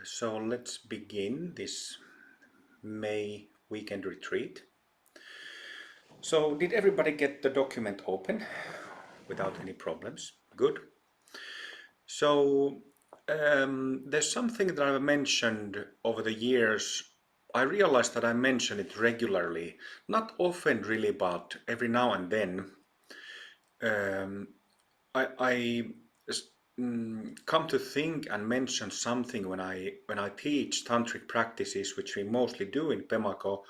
So let's begin this May weekend retreat. So did everybody get the document open without any problems? Good. So there's something that I've mentioned over the years. I realized that I mention it regularly, not often really, but every now and then. Um, I come to think and mention something when I teach tantric practices, which we mostly do in Pemako,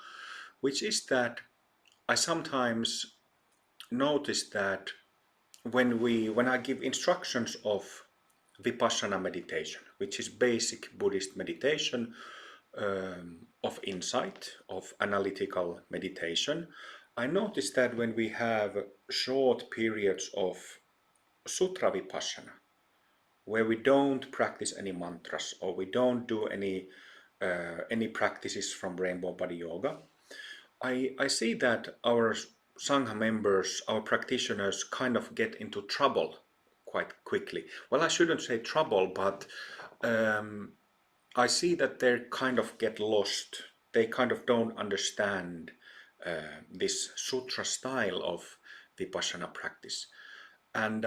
which is that I sometimes notice that when I give instructions of vipassana meditation, which is basic Buddhist meditation, of insight, of analytical meditation, I notice that when we have short periods of sutra vipassana, where we don't practice any mantras or we don't do any practices from Rainbow Body Yoga, I see that our Sangha members, our practitioners, kind of get into trouble quite quickly. Well, I shouldn't say trouble, but I see that they kind of get lost. They kind of don't understand this sutra style of vipassana practice. And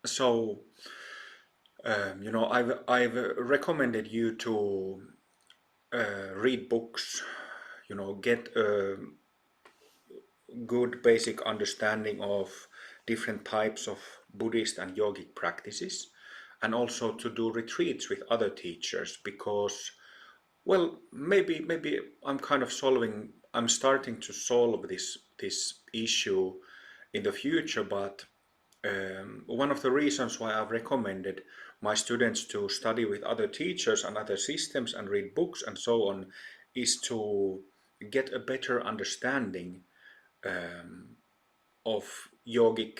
so I've recommended you to read books, get a good basic understanding of different types of Buddhist and yogic practices, and also to do retreats with other teachers, because, well, maybe I'm starting to solve this issue in the future, but one of the reasons why I've recommended my students to study with other teachers and other systems and read books and so on is to get a better understanding of yogic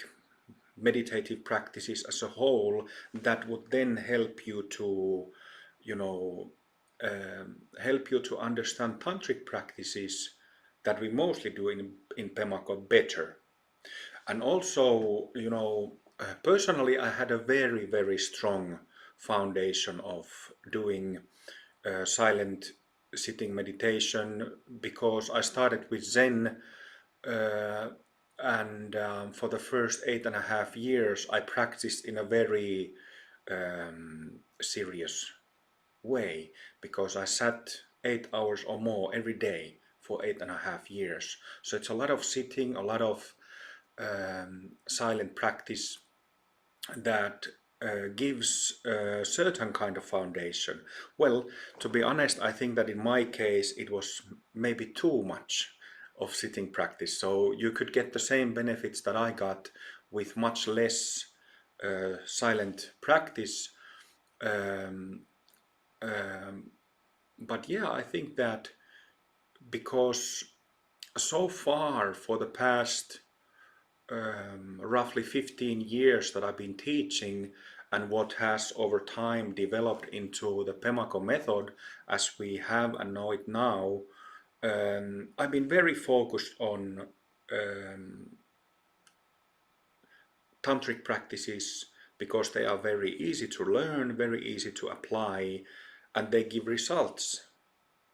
meditative practices as a whole, that would then help you to, help you to understand tantric practices that we mostly do in Pemako better. And also, personally, I had a very, very strong foundation of doing silent sitting meditation, because I started with Zen, and for the first 8.5 years I practiced in a very serious way, because I sat 8 hours or more every day for 8.5 years. So it's a lot of sitting, a lot of silent practice that gives a certain kind of foundation. Well, to be honest, I think that in my case it was maybe too much of sitting practice. So you could get the same benefits that I got with much less silent practice. Um, but yeah, I think that because so far for the past roughly 15 years that I've been teaching, and what has over time developed into the Pemako method as we have and know it now, I've been very focused on tantric practices, because they are very easy to learn, very easy to apply, and they give results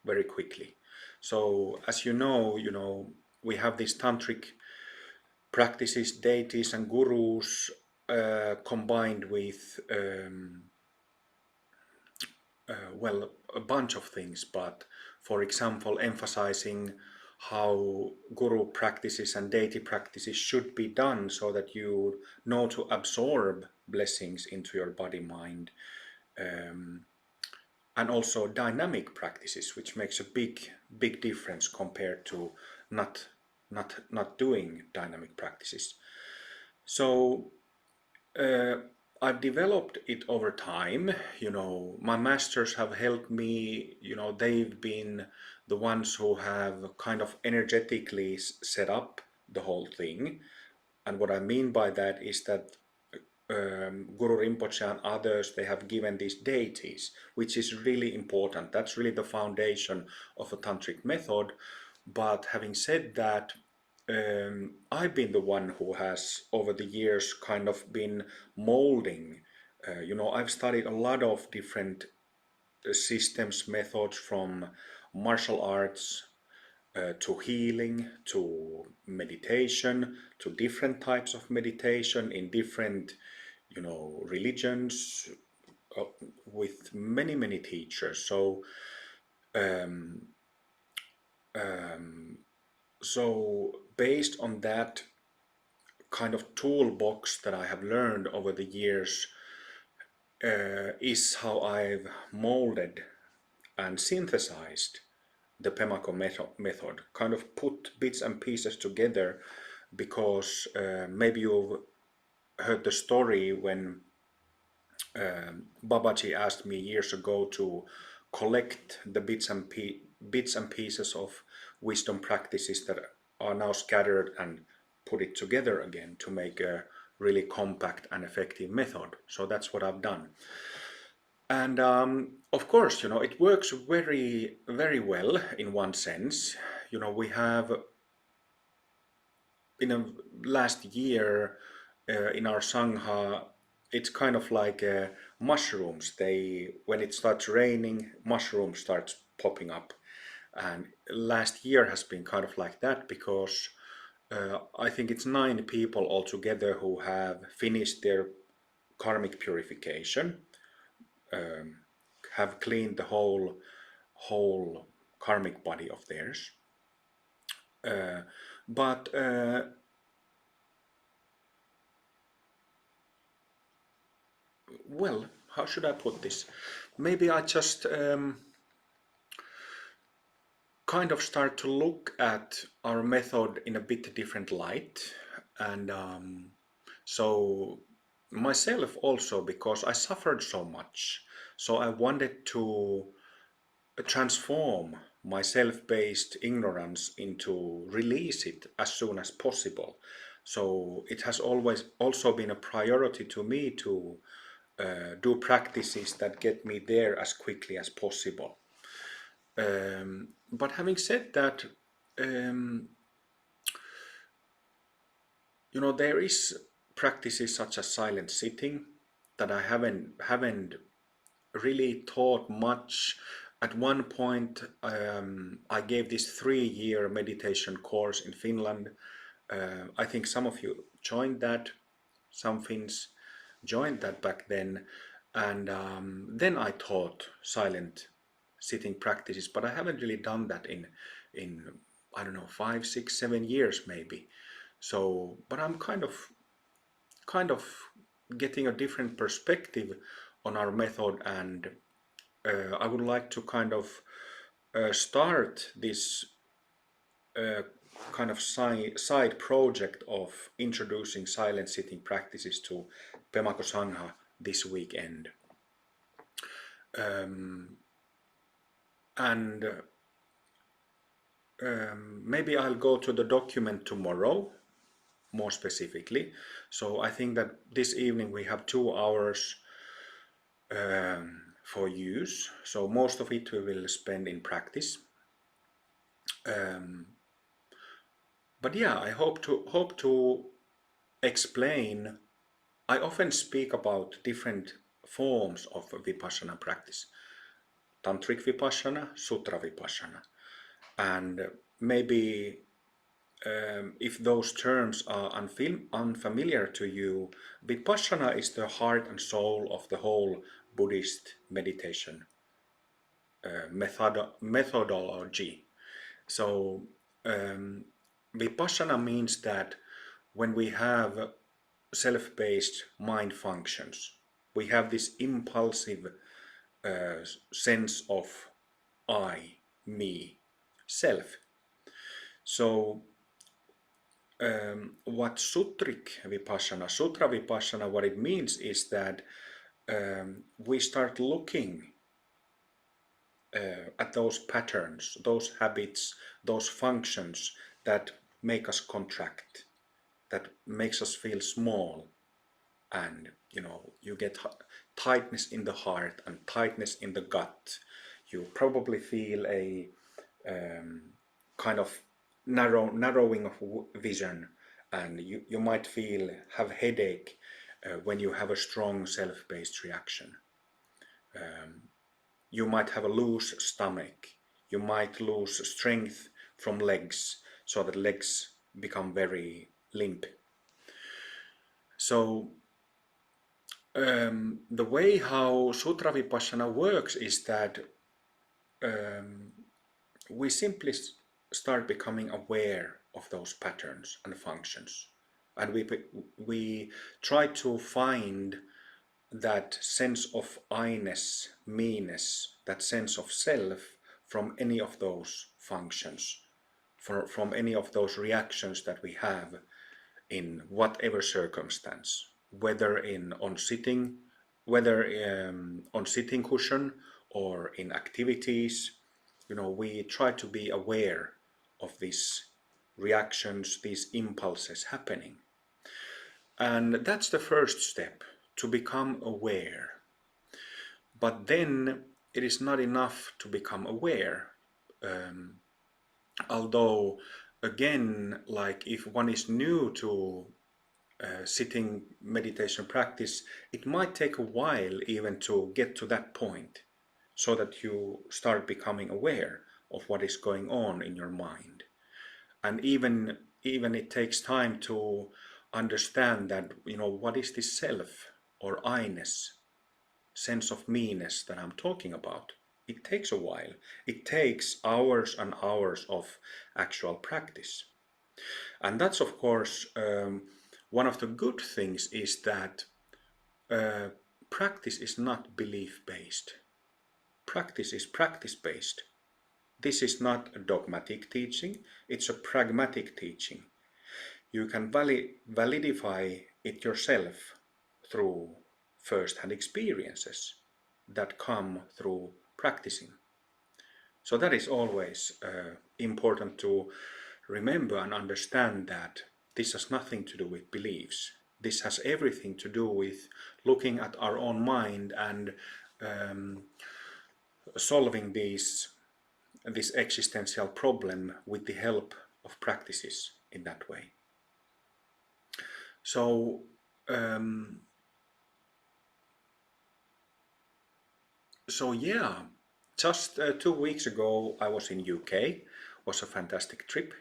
very quickly. So as you know, we have these tantric practices, deities and gurus, combined with well, a bunch of things, but for example, emphasizing how guru practices and deity practices should be done so that you know to absorb blessings into your body mind, and also dynamic practices, which makes a big difference compared to not doing dynamic practices. So I've developed it over time. My masters have helped me. They've been the ones who have kind of energetically set up the whole thing. And what I mean by that is that Guru Rinpoche and others, they have given these deities, which is really important. That's really the foundation of a tantric method. But having said that, I've been the one who has over the years kind of been molding. I've studied a lot of different systems, methods from martial arts to healing, to meditation, to different types of meditation in different, religions, uh, with many, many teachers. Um, um, so based on that kind of toolbox that I have learned over the years, is how I've molded and synthesized the Pemako method, kind of put bits and pieces together, because maybe you've heard the story when Babaji asked me years ago to collect the bits and pieces of wisdom practices that are now scattered and put it together again to make a really compact and effective method. So that's what I've done. And of course, it works very, very well in one sense. We have in a last year in our Sangha, it's kind of like mushrooms. When it starts raining, mushrooms starts popping up. And last year has been kind of like that, because I think it's 9 people altogether who have finished their karmic purification, have cleaned the whole karmic body of theirs. But well, how should I put this? Maybe I just kind of start to look at our method in a bit different light. And so myself also, because I suffered so much, so I wanted to transform my self-based ignorance into release it as soon as possible. So it has always also been a priority to me to do practices that get me there as quickly as possible. But having said that, there is practices such as silent sitting that I haven't really taught much. At one point, I gave this 3-year meditation course in Finland. I think some of you joined that. Some Finns joined that back then. And then I taught silent sitting practices, but I haven't really done that in I don't know, 5, 6, 7 years maybe. So, but I'm kind of getting a different perspective on our method, and I would like to kind of start this kind of side project of introducing silent sitting practices to Pemako Sangha this weekend. And maybe I'll go to the document tomorrow, more specifically. So I think that this evening we have 2 hours for use. So most of it we will spend in practice. But yeah, I hope to explain. I often speak about different forms of vipassana practice: tantric vipassana, sutra vipassana, and maybe if those terms are unfamiliar to you, vipassana is the heart and soul of the whole Buddhist meditation methodology. So vipassana means that when we have self-based mind functions, we have this impulsive sense of I, me, self. So what sutra vipassana, what it means is that we start looking at those patterns, those habits, those functions that make us contract, that makes us feel small, and you get tightness in the heart and tightness in the gut. You probably feel a kind of narrowing of vision, and you might have headache when you have a strong self-based reaction. You might have a loose stomach. You might lose strength from legs, so that legs become very limp. So the way how Sutra Vipassana works is that we simply start becoming aware of those patterns and functions, and we try to find that sense of I-ness, me-ness, that sense of self from any of those functions, from any of those reactions that we have in whatever circumstance, whether on sitting cushion or in activities. We try to be aware of these reactions, these impulses happening. And that's the first step, to become aware. But then it is not enough to become aware. Although, again, like if one is new to sitting meditation practice, it might take a while even to get to that point, so that you start becoming aware of what is going on in your mind. And even it takes time to understand that, what is this self or I-ness, sense of me-ness that I'm talking about. It takes a while. It takes hours and hours of actual practice. And that's, of course, one of the good things is that practice is not belief-based. Practice is practice-based. This is not a dogmatic teaching, it's a pragmatic teaching. You can validify it yourself through first-hand experiences that come through practicing. So that is always important to remember and understand, that this has nothing to do with beliefs. This has everything to do with looking at our own mind and solving this existential problem with the help of practices in that way. So yeah, just 2 weeks ago I was in UK. It was a fantastic trip,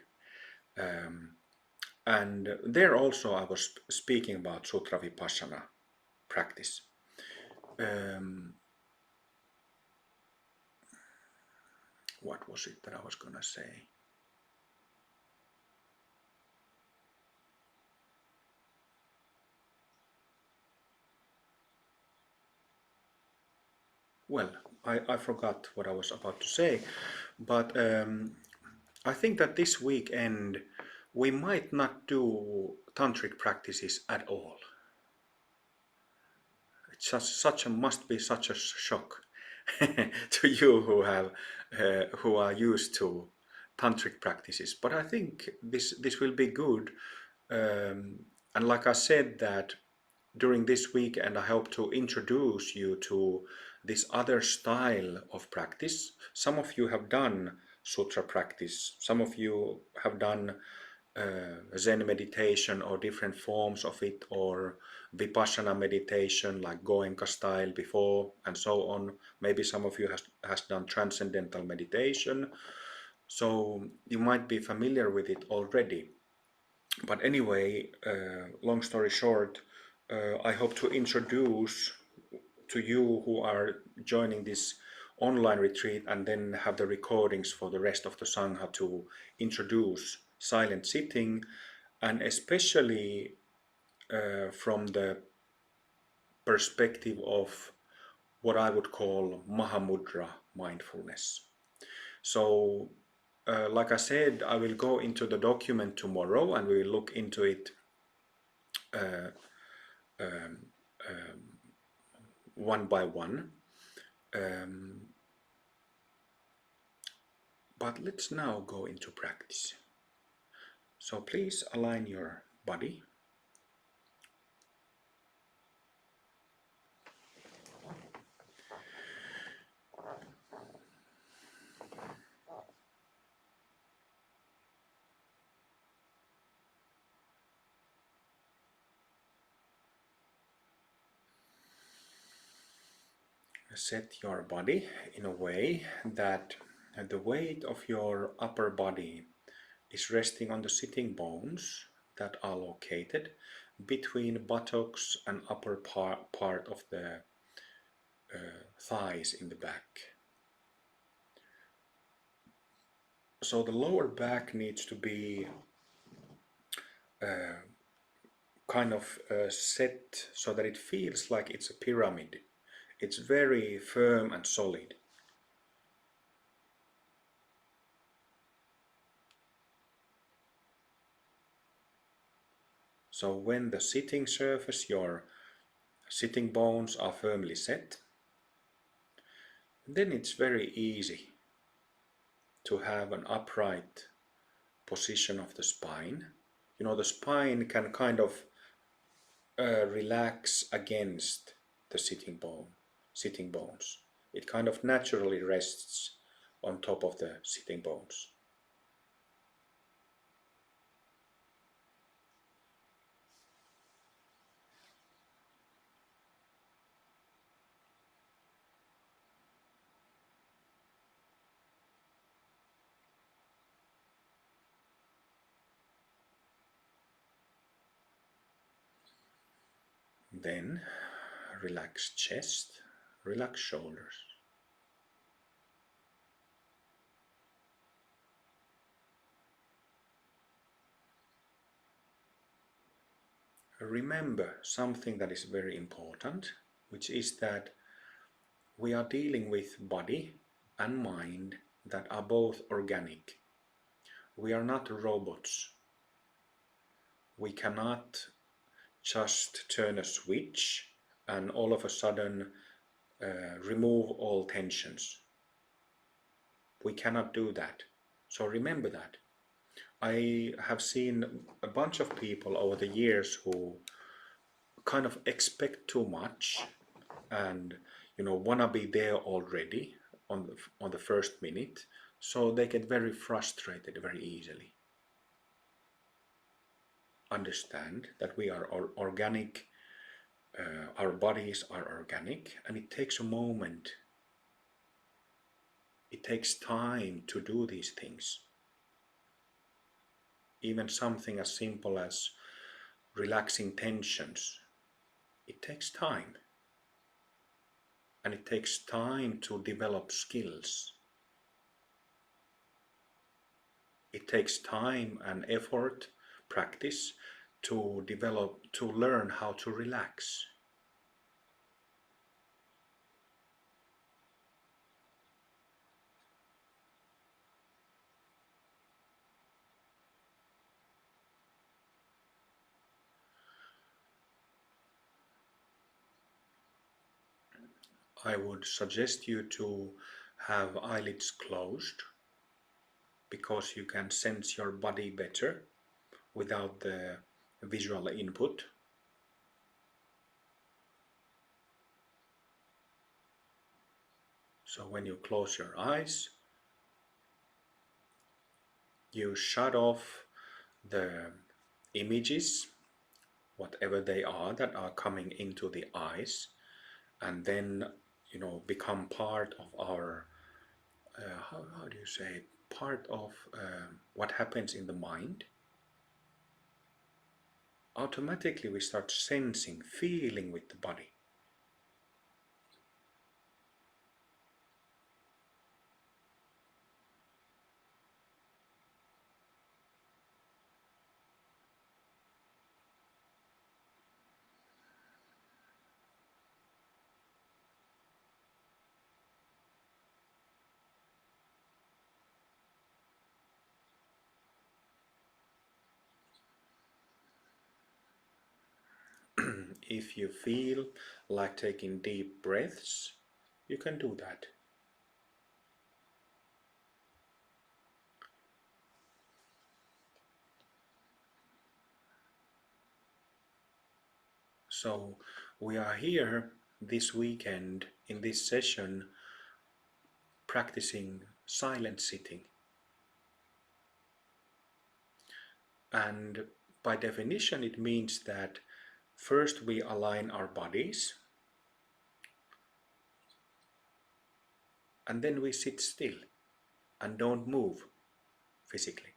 and there also I was speaking about Sutra Vipassana practice. What was it that I was gonna say? Well, I forgot what I was about to say, but I think that this weekend we might not do tantric practices at all. It's must be such a shock to you who are used to tantric practices. But I think this will be good, and like I said, that during this weekend I hope to introduce you to this other style of practice. Some of you have done sutra practice, some of you have done Zen meditation or different forms of it, or Vipassana meditation like Goenka style before, and so on. Maybe some of you has done transcendental meditation, so you might be familiar with it already. But anyway, long story short, I hope to introduce to you who are joining this online retreat and then have the recordings for the rest of the Sangha, to introduce silent sitting, and especially from the perspective of what I would call Mahamudra mindfulness. So like I said, I will go into the document tomorrow and we will look into it one by one. But let's now go into practice. So please align your body. set your body in a way that the weight of your upper body is resting on the sitting bones that are located between buttocks and upper part of the thighs in the back. So the lower back needs to be kind of set so that it feels like it's a pyramid. It's very firm and solid. So when the sitting surface, your sitting bones are firmly set, then it's very easy to have an upright position of the spine. You know, the spine can kind of relax against the sitting bones. It kind of naturally rests on top of the sitting bones. Then relax chest, relax shoulders. Remember something that is very important, which is that we are dealing with body and mind that are both organic. We are not robots. We cannot just turn a switch and all of a sudden remove all tensions. We cannot do that. So remember that. I have seen a bunch of people over the years who kind of expect too much and wanna be there already on the first minute, so they get very frustrated very easily. Understand that we are organic, our bodies are organic, and it takes a moment. It takes time to do these things. Even something as simple as relaxing tensions, it takes time. And it takes time to develop skills. It takes time and effort, practice, to learn how to relax. I would suggest you to have eyelids closed, because you can sense your body better without the visual input. So when you close your eyes, you shut off the images, whatever they are, that are coming into the eyes, and then become part of our how do you say, part of what happens in the mind. Automatically we start sensing, feeling with the body. If you feel like taking deep breaths, you can do that. So we are here this weekend in this session practicing silent sitting. And by definition it means that first we align our bodies. and then we sit still and don't move physically.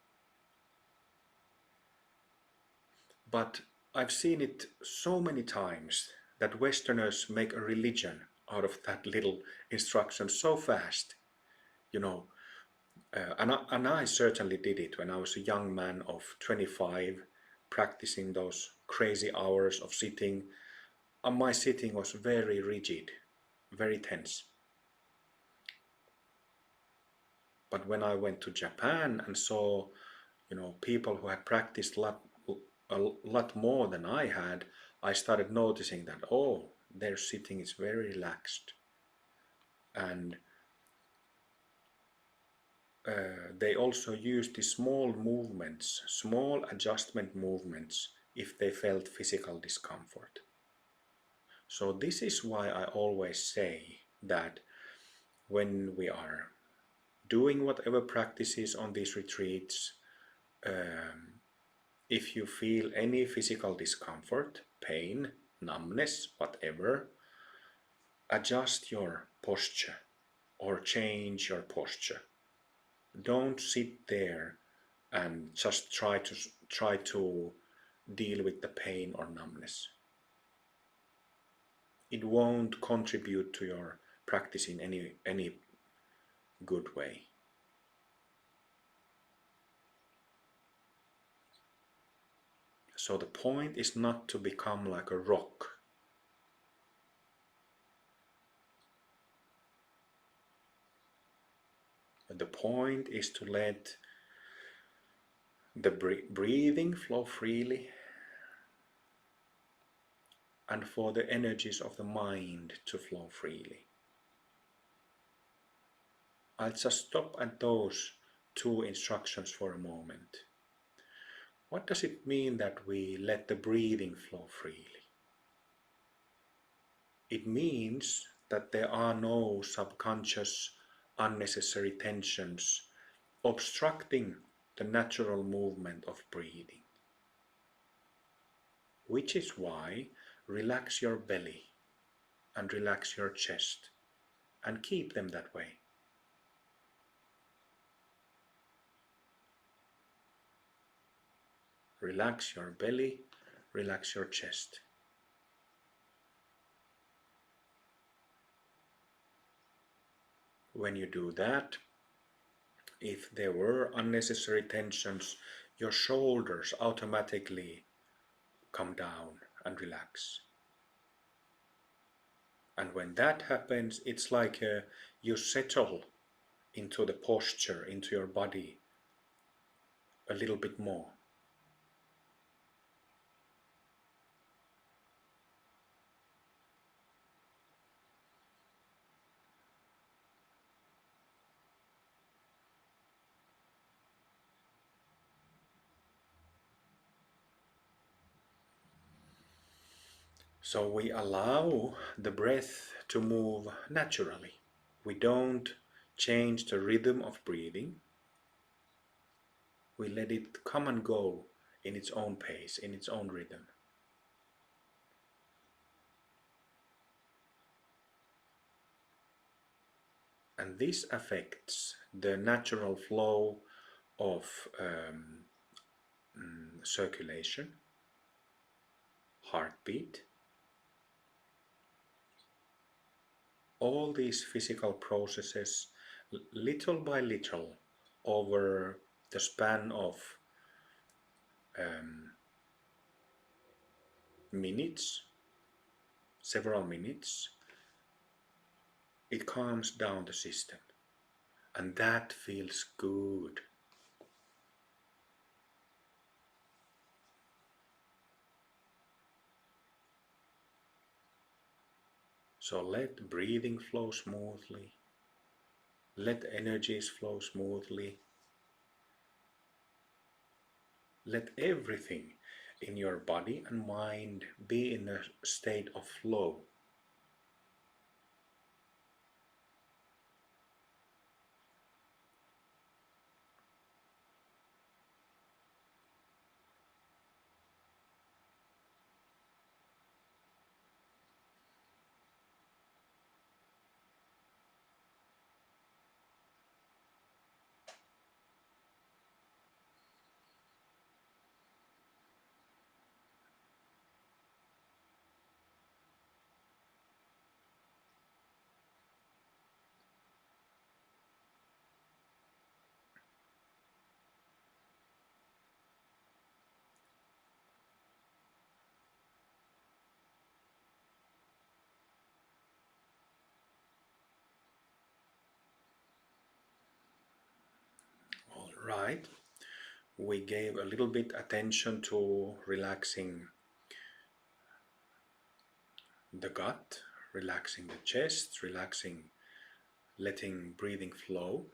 But I've seen it so many times that Westerners make a religion out of that little instruction so fast, you know. And I certainly did it when I was a young man of 25, practicing those crazy hours of sitting. And my sitting was very rigid, very tense. But when I went to Japan and saw, people who had practiced a lot more than I had, I started noticing that, oh, their sitting is very relaxed. And they also used the small movements, small adjustment movements, if they felt physical discomfort. So this is why I always say that when we are doing whatever practices on these retreats, if you feel any physical discomfort, pain, numbness, whatever, adjust your posture or change your posture. Don't sit there and just try to deal with the pain or numbness. It won't contribute to your practice in any good way. So the point is not to become like a rock. The point is to let the breathing flow freely, and for the energies of the mind to flow freely. I'll just stop at those two instructions for a moment. What does it mean that we let the breathing flow freely? It means that there are no subconscious, unnecessary tensions obstructing the natural movement of breathing. Which is why relax your belly and relax your chest and keep them that way. Relax your belly, relax your chest. When you do that, if there were unnecessary tensions, your shoulders automatically come down and relax. And when that happens, it's like you settle into the posture, into your body a little bit more. So we allow the breath to move naturally. We don't change the rhythm of breathing. We let it come and go in its own pace, in its own rhythm. And this affects the natural flow of circulation, heartbeat, all these physical processes little by little over the span of minutes, several minutes, it calms down the system, and that feels good. So let breathing flow smoothly, let energies flow smoothly, let everything in your body and mind be in a state of flow. night, we gave a little bit attention to relaxing the gut, relaxing the chest, letting breathing flow.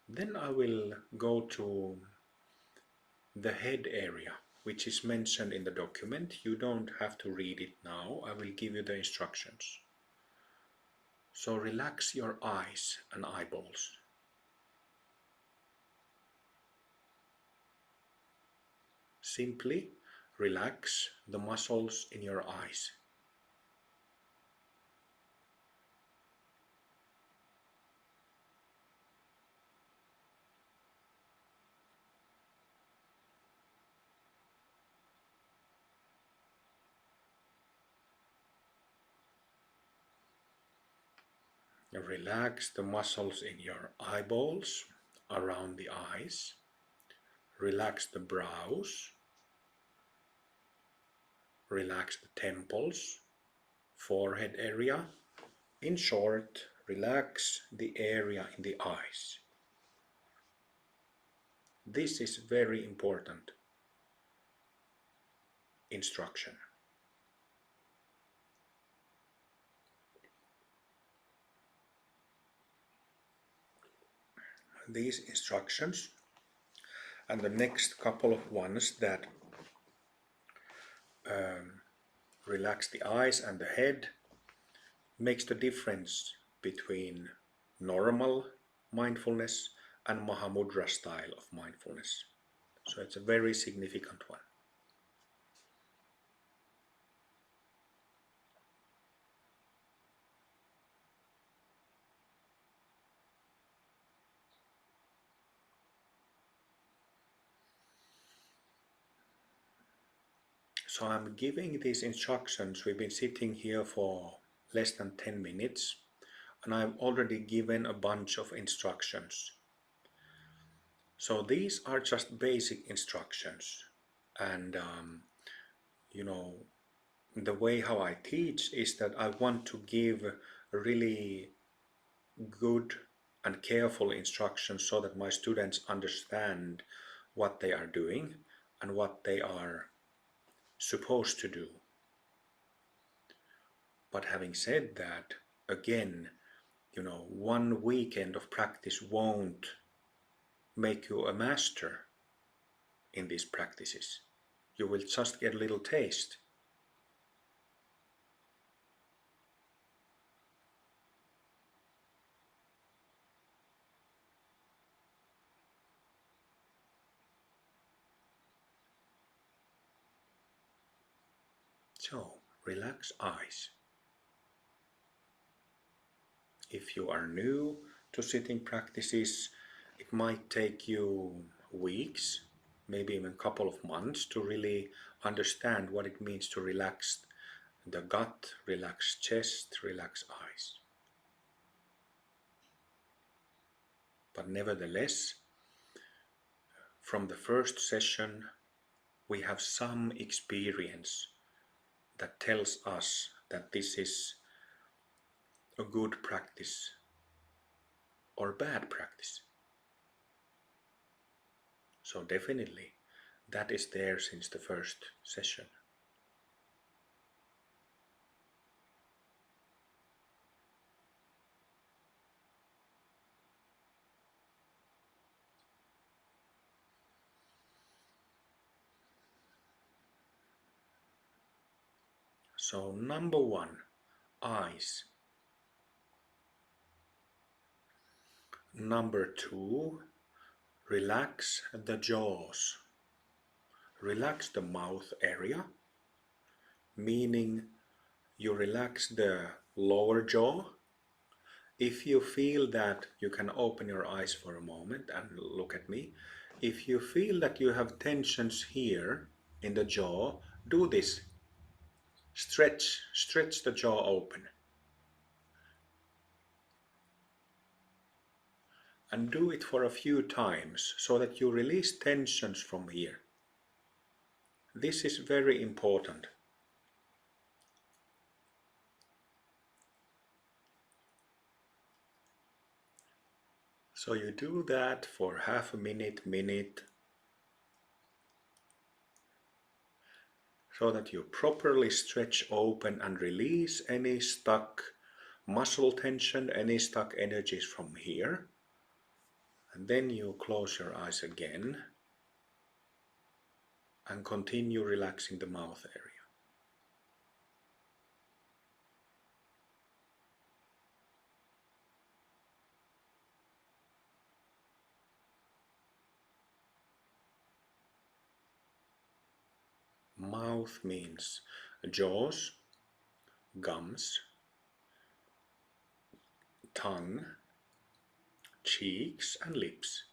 Then I will go to the head area, which is mentioned in the document. You don't have to read it now. I will give you the instructions. So relax your eyes and eyeballs. Simply relax the muscles in your eyes. Relax the muscles in your eyeballs, around the eyes. Relax the brows. Relax the temples, forehead area. In short, relax the area in the eyes. This is very important instruction. These instructions and the next couple of ones that relax the eyes and the head makes the difference between normal mindfulness and Mahamudra style of mindfulness. So it's a very significant one. So I'm giving these instructions. We've been sitting here for less than 10 minutes and I've already given a bunch of instructions. So these are just basic instructions, and the way how I teach is that I want to give really good and careful instructions so that my students understand what they are doing and what they are supposed to do. But having said that, again, one weekend of practice won't make you a master in these practices. You will just get a little taste. So, relax eyes. If you are new to sitting practices, it might take you weeks, maybe even a couple of months to really understand what it means to relax the gut, relax chest, relax eyes. But nevertheless, from the first session, we have some experience that tells us that this is a good practice or bad practice. So definitely that is there since the first session. So number one, eyes. Number two, relax the jaws. Relax the mouth area, meaning you relax the lower jaw. If you feel that, you can open your eyes for a moment and look at me. If you feel that you have tensions here in the jaw, do this. Stretch the jaw open. And do it for a few times so that you release tensions from here. This is very important. So you do that for half a minute, so that you properly stretch open and release any stuck muscle tension, any stuck energies from here. And then you close your eyes again and continue relaxing the mouth area. Mouth means jaws, gums, tongue, cheeks and lips.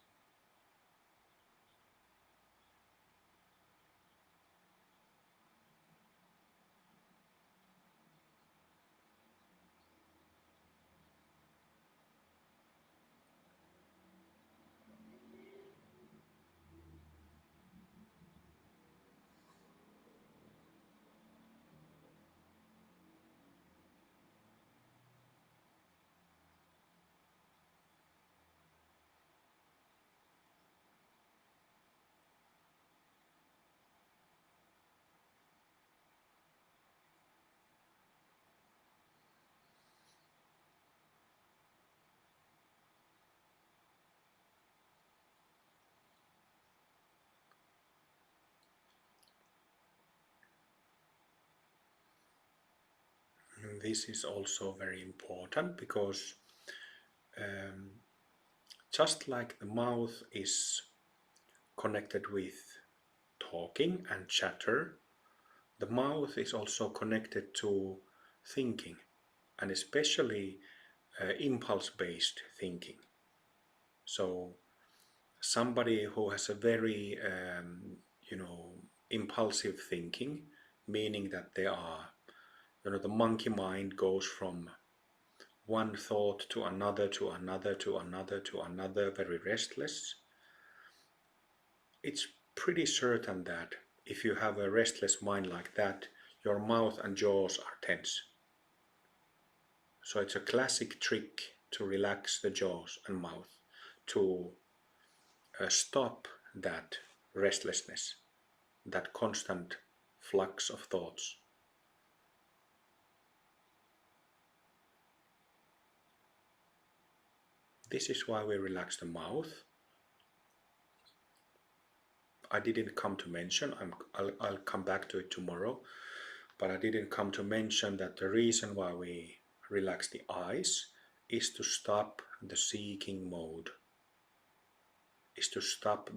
And this is also very important because just like the mouth is connected with talking and chatter, the mouth is also connected to thinking, and especially impulse-based thinking. So somebody who has a very impulsive thinking, meaning that they are, the monkey mind goes from one thought to another, to another, to another, to another, very restless. It's pretty certain that if you have a restless mind like that, your mouth and jaws are tense. So it's a classic trick to relax the jaws and mouth, to stop that restlessness, that constant flux of thoughts. This is why we relax the mouth. I didn't come to mention, I'll come back to it tomorrow, but I didn't come to mention that the reason why we relax the eyes is to stop the seeking mode, is to stop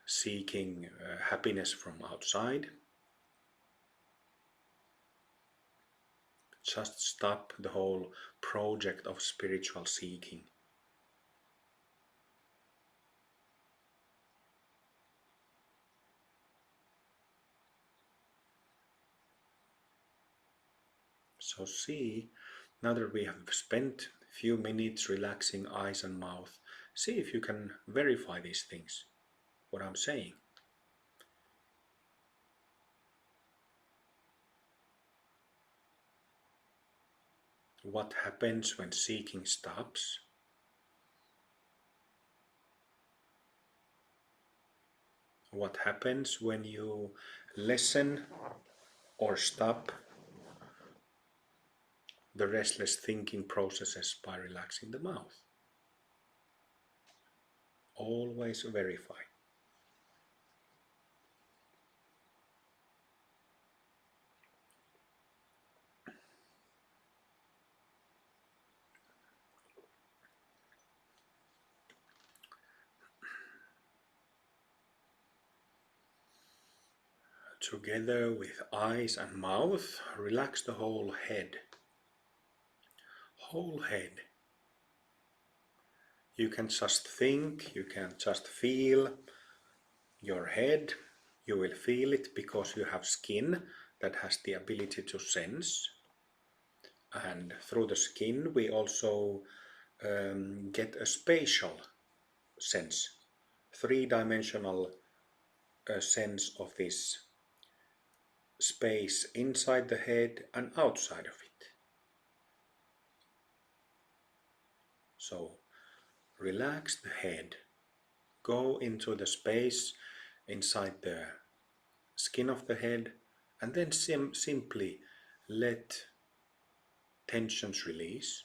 seeking happiness from outside. Just stop the whole project of spiritual seeking. So see, now that we have spent a few minutes relaxing eyes and mouth, see if you can verify these things, what I'm saying. What happens when seeking stops? What happens when you lessen or stop the restless thinking processes by relaxing the mouth? Always verify. Together with eyes and mouth, relax the whole head. Whole head. You can just think, you can just feel your head. You will feel it because you have skin that has the ability to sense. And through the skin we also get a spatial sense, three-dimensional sense of this space inside the head and outside of it. So relax the head. Go into the space inside the skin of the head, and then simply let tensions release.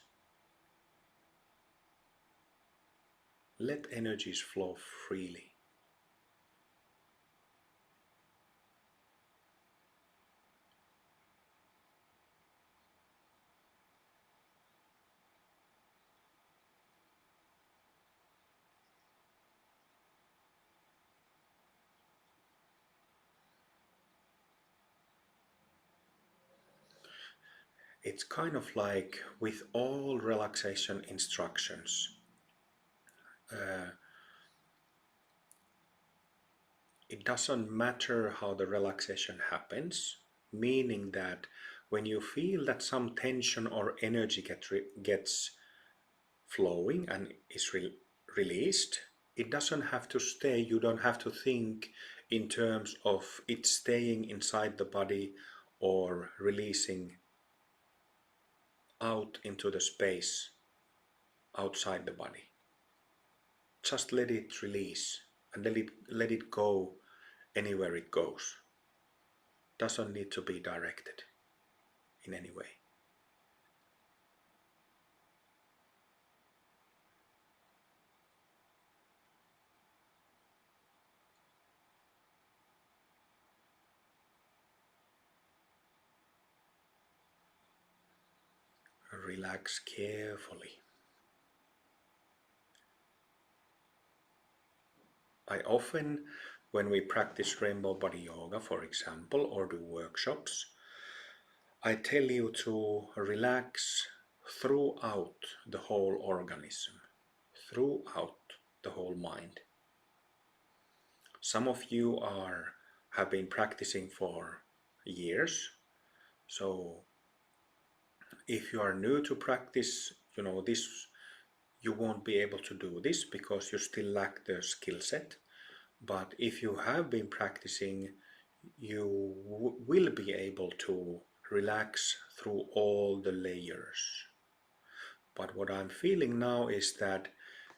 Let energies flow freely. It's kind of like with all relaxation instructions. It doesn't matter how the relaxation happens, meaning that when you feel that some tension or energy gets flowing and is released, it doesn't have to stay. You don't have to think in terms of it staying inside the body or releasing out into the space outside the body. Just let it release and let it go anywhere it goes. Doesn't need to be directed in any way. Relax carefully. I often, when we practice rainbow body yoga, for example, or do workshops, I tell you to relax throughout the whole organism, throughout the whole mind. Some of you have been practicing for years, so if you are new to practice, this, you won't be able to do this because you still lack the skill set. But if you have been practicing, you will be able to relax through all the layers. But what I'm feeling now is that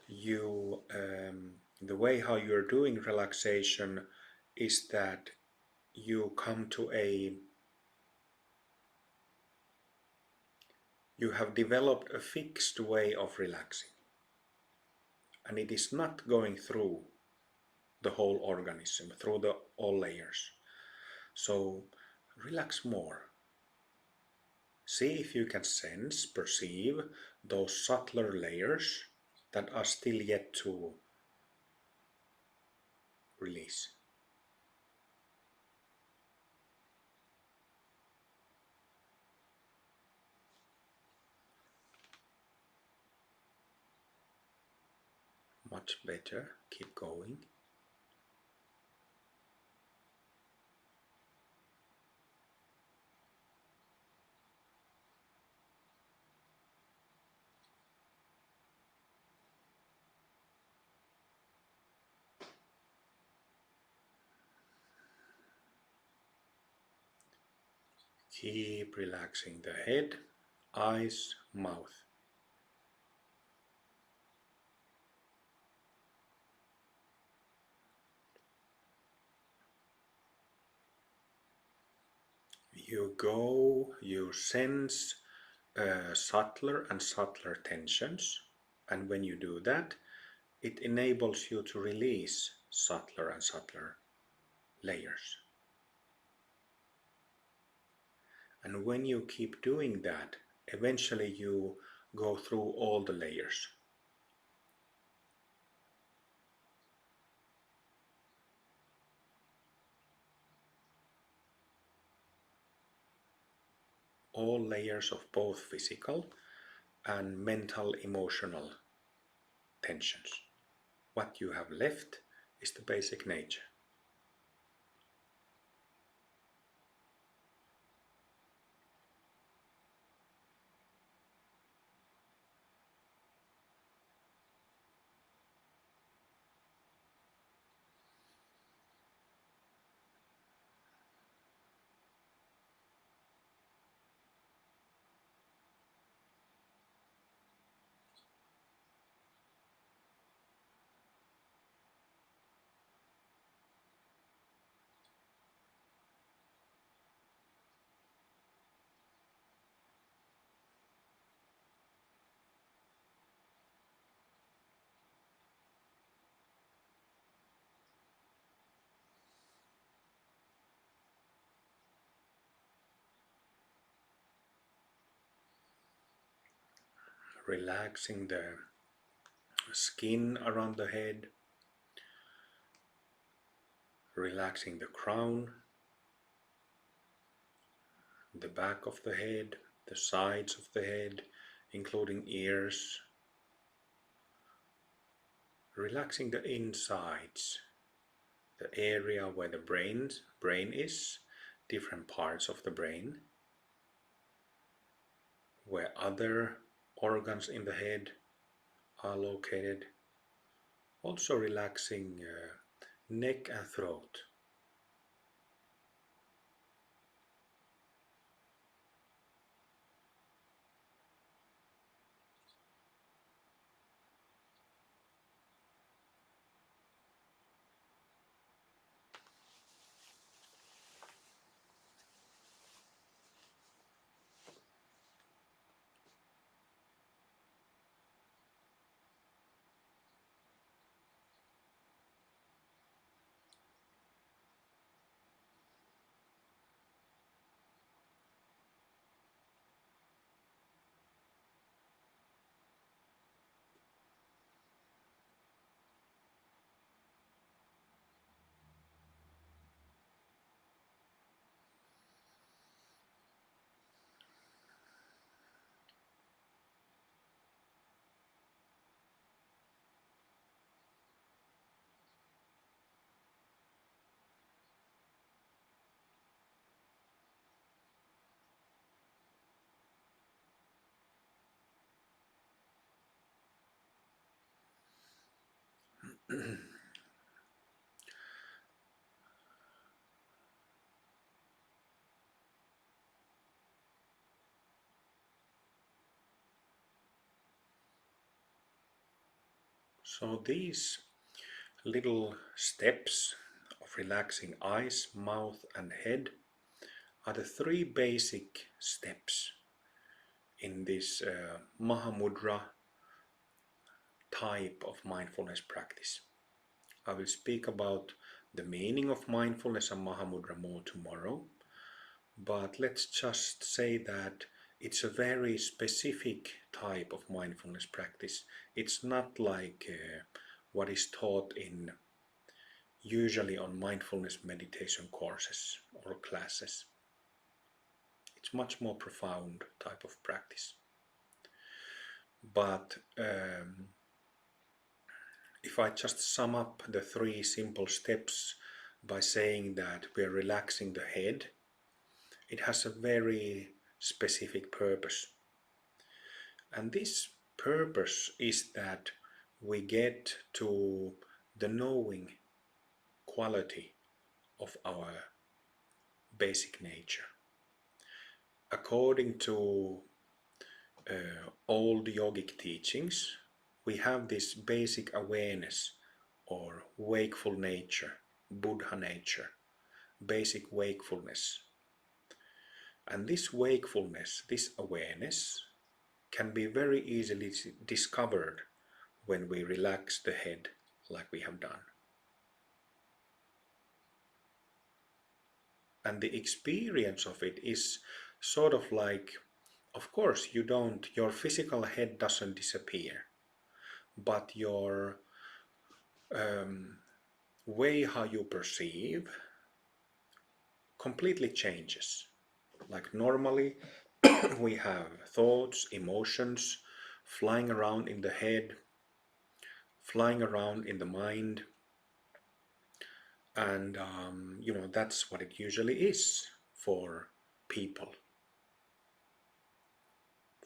the way how you're doing relaxation is that you come to you have developed a fixed way of relaxing, and it is not going through the whole organism, through all layers. So relax more. See if you can sense, perceive those subtler layers that are still yet to release. Much better. Keep going. Keep relaxing the head, eyes, mouth. You sense subtler and subtler tensions, and when you do that, it enables you to release subtler and subtler layers. And when you keep doing that, eventually you go through all the layers. All layers of both physical and mental, emotional tensions. What you have left is the basic nature. relaxing the skin around the head, relaxing the crown, the back of the head, the sides of the head, including ears, relaxing the insides, the area where the brain is, different parts of the brain, where other organs in the head are located. Also relaxing neck and throat. So these little steps of relaxing eyes, mouth and head are the three basic steps in this Mahamudra type of mindfulness practice. I will speak about the meaning of mindfulness and Mahamudra more tomorrow, but let's just say that it's a very specific type of mindfulness practice. It's not like what is taught in usually on mindfulness meditation courses or classes. It's much more profound type of practice. But if I just sum up the three simple steps by saying that we're relaxing the head, it has a very specific purpose. And this purpose is that we get to the knowing quality of our basic nature. According to old yogic teachings, we have this basic awareness or wakeful nature, Buddha nature, basic wakefulness. And this wakefulness, this awareness, can be very easily discovered when we relax the head like we have done. And the experience of it is sort of like, of course, your physical head doesn't disappear, but your way how you perceive completely changes. Like normally we have thoughts, emotions flying around in the head, flying around in the mind, and that's what it usually is for people.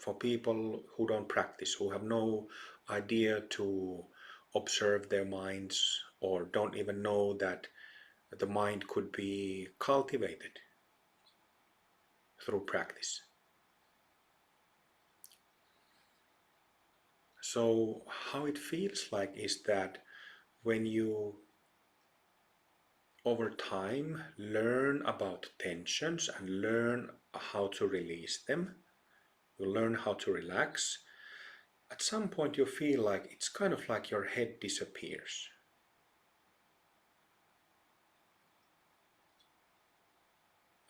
For people who don't practice, who have no idea to observe their minds, or don't even know that the mind could be cultivated through practice. So how it feels like is that when you over time learn about tensions and learn how to release them, you learn how to relax, at some point you feel like it's kind of like your head disappears.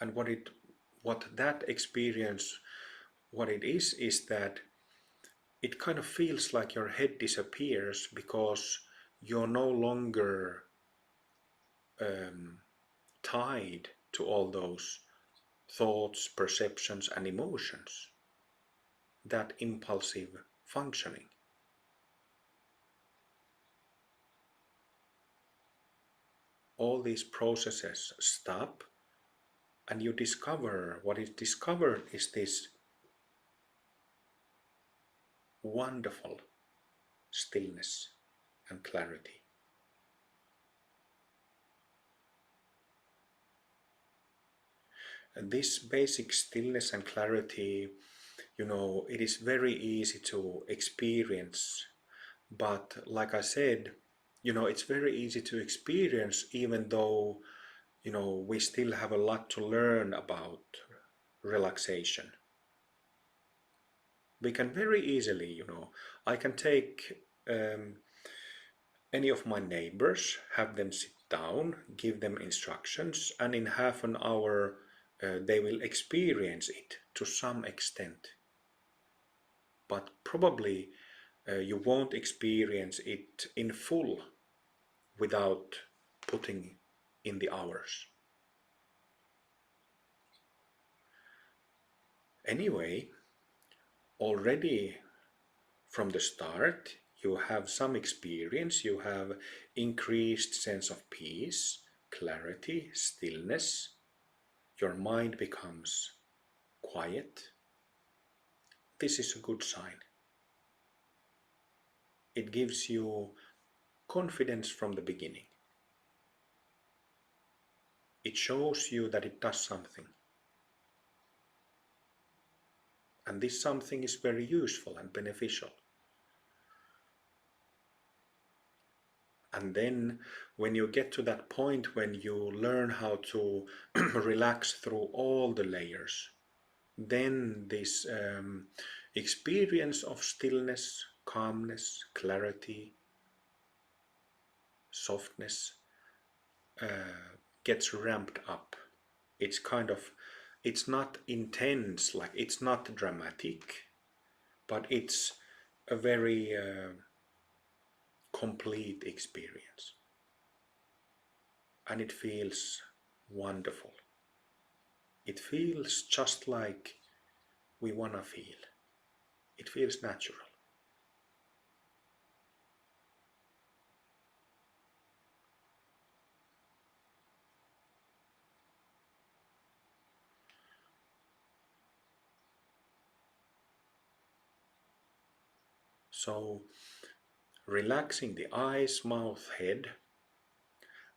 And what that experience, what it is that it kind of feels like your head disappears because you're no longer tied to all those thoughts, perceptions and emotions, that impulsive functioning. All these processes stop, and you discover, what is discovered is this wonderful stillness and clarity. And this basic stillness and clarity, it is very easy to experience, but like I said, it's very easy to experience even though, we still have a lot to learn about relaxation. We can very easily, I can take any of my neighbors, have them sit down, give them instructions, and in half an hour they will experience it to some extent. But probably you won't experience it in full without putting in the hours. Anyway, already from the start you have some experience, you have increased sense of peace, clarity, stillness. Your mind becomes quiet. This is a good sign. It gives you confidence from the beginning. It shows you that it does something. And this something is very useful and beneficial. And then when you get to that point when you learn how to relax through all the layers, then this experience of stillness, calmness, clarity, softness gets ramped up. It's not intense, like it's not dramatic, but it's a very complete experience. And it feels wonderful. It feels just like we want to feel. It feels natural. So, relaxing the eyes, mouth, head,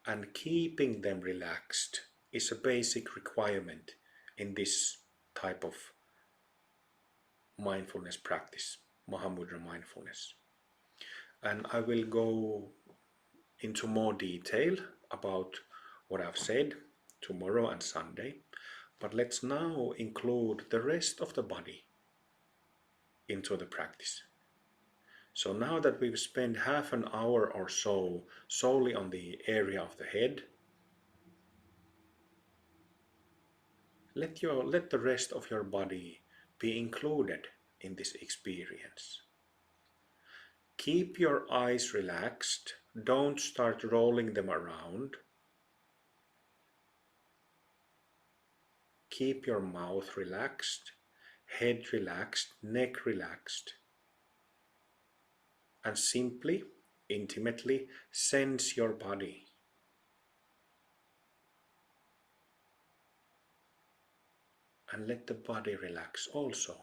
and keeping them relaxed is a basic requirement in this type of mindfulness practice, Mahamudra mindfulness. And I will go into more detail about what I've said tomorrow and Sunday, but let's now include the rest of the body into the practice. So now that we've spent half an hour or so solely on the area of the head, let the rest of your body be included in this experience. Keep your eyes relaxed, don't start rolling them around. Keep your mouth relaxed, head relaxed, neck relaxed. And simply, intimately sense your body. And let the body relax also.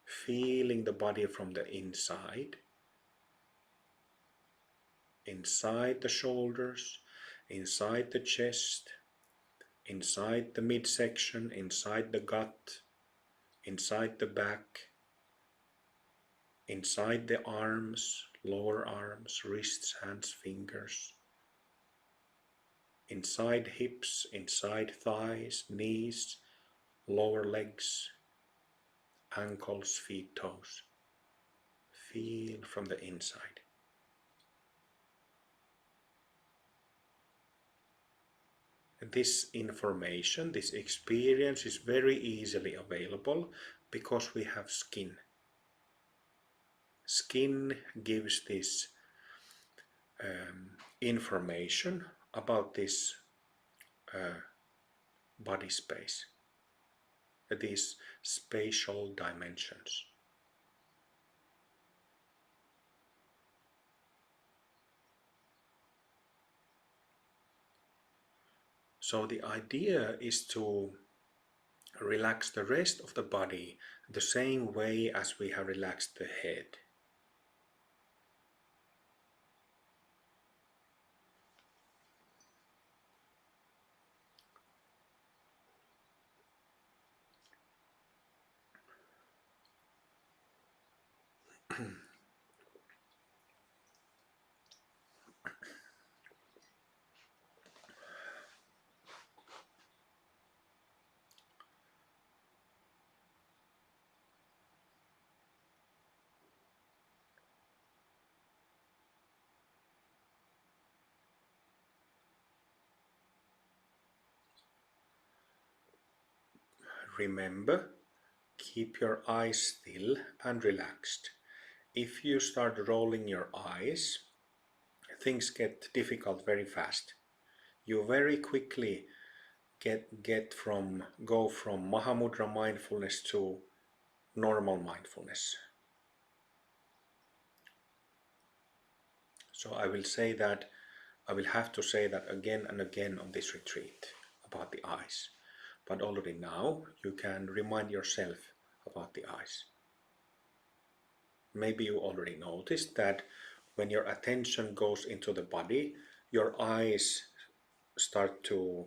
Feeling the body from the inside the shoulders, inside the chest, inside the midsection, inside the gut, inside the back, inside the arms, lower arms, wrists, hands, fingers, inside hips, inside thighs, knees, lower legs, ankles, feet, toes. Feel from the inside. This information, this experience is very easily available Because we have skin. Skin gives this information about this body space, these spatial dimensions. So the idea is to relax the rest of the body the same way as we have relaxed the head. Remember, keep your eyes still and relaxed. If you start rolling your eyes, things get difficult very fast. You very quickly go from Mahamudra mindfulness to normal mindfulness. So I will have to say that again and again on this retreat about the eyes. But already now you can remind yourself about the eyes. Maybe you already noticed that when your attention goes into the body, your eyes start to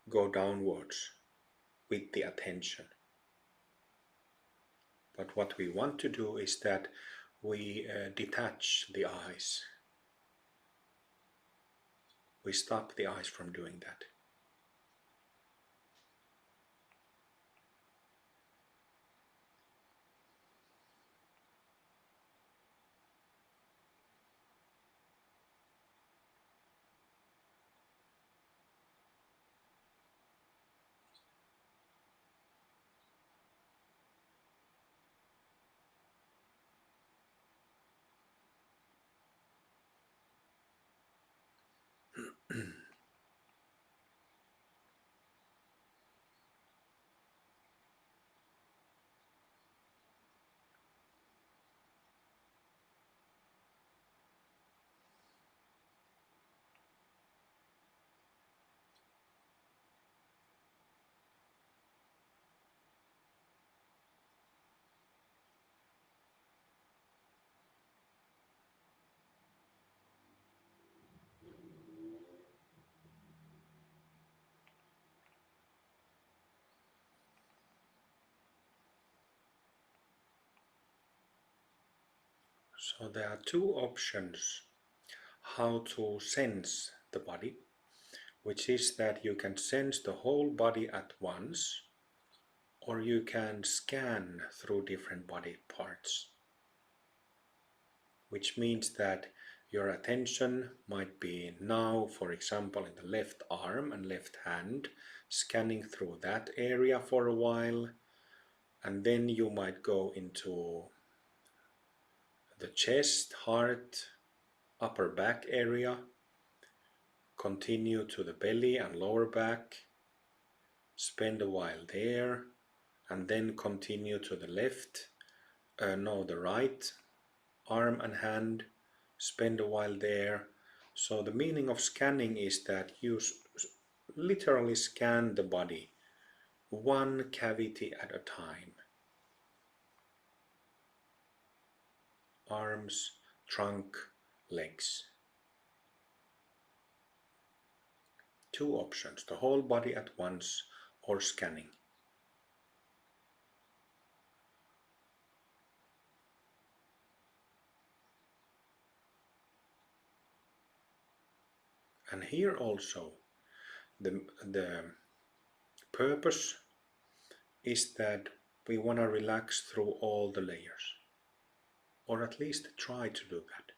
go downwards with the attention. But what we want to do is that we detach the eyes. We stop the eyes from doing that. So there are two options how to sense the body, which is that you can sense the whole body at once, or you can scan through different body parts, which means that your attention might be now, for example, in the left arm and left hand, scanning through that area for a while, and then you might go into the chest, heart, upper back area, continue to the belly and lower back, spend a while there, and then continue to the the right arm and hand, spend a while there. So the meaning of scanning is that you literally scan the body, one cavity at a time. Arms, trunk, legs. Two options, the whole body at once or scanning. And here also, the purpose is that we want to relax through all the layers, or at least try to do that.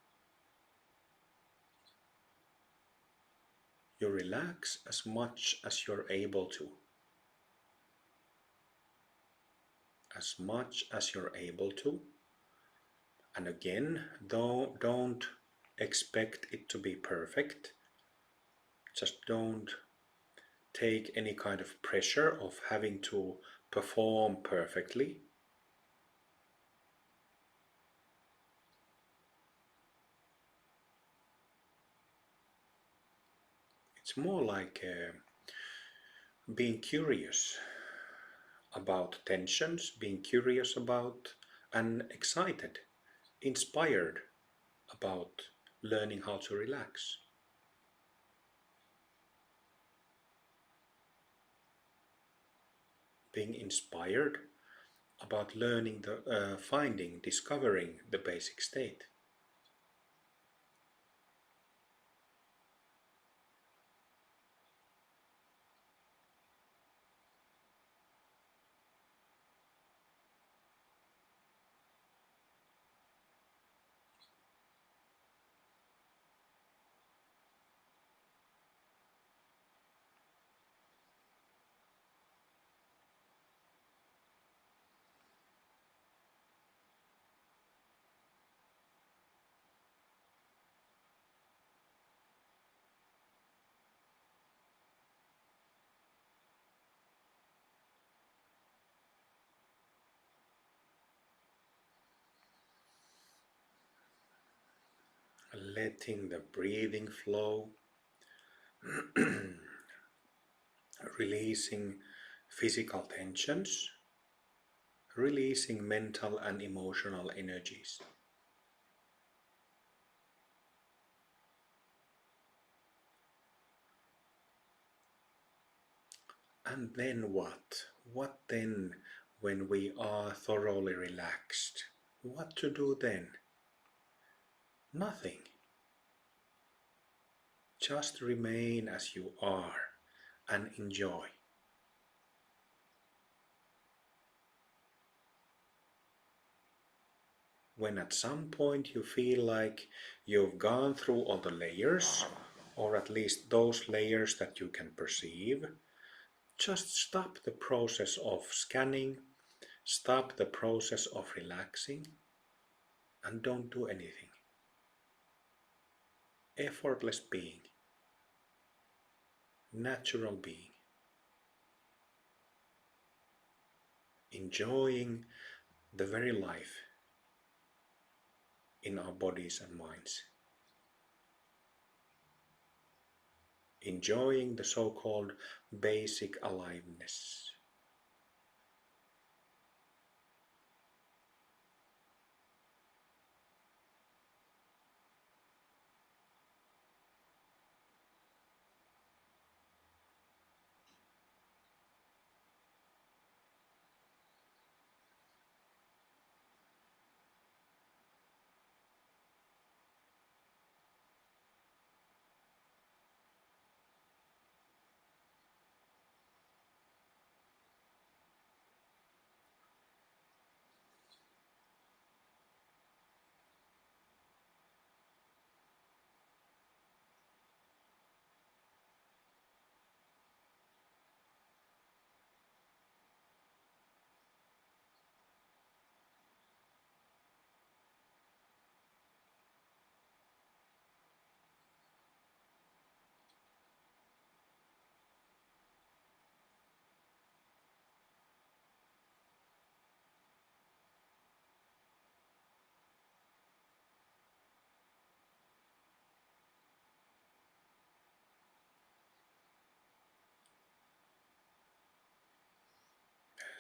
You relax as much as you're able to. as much as you're able to. And again, don't expect it to be perfect. Just don't take any kind of pressure of having to perform perfectly. It's more like being curious about tensions, being curious about and excited, inspired about learning how to relax. Being inspired about learning discovering the basic state. Letting the breathing flow, releasing physical tensions, releasing mental and emotional energies. And then what? What then when we are thoroughly relaxed? What to do then? Nothing. Just remain as you are and enjoy. When at some point you feel like you've gone through all the layers, or at least those layers that you can perceive, just stop the process of scanning, stop the process of relaxing, and don't do anything. Effortless being, natural being, enjoying the very life in our bodies and minds, enjoying the so-called basic aliveness.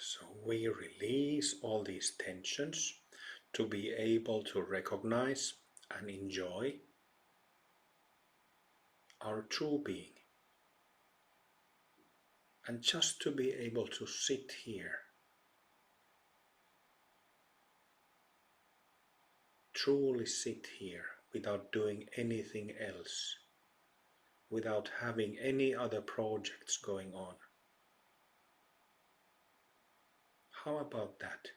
So we release all these tensions to be able to recognize and enjoy our true being, and just to be able to sit here, truly sit here without doing anything else, without having any other projects going on. How about that?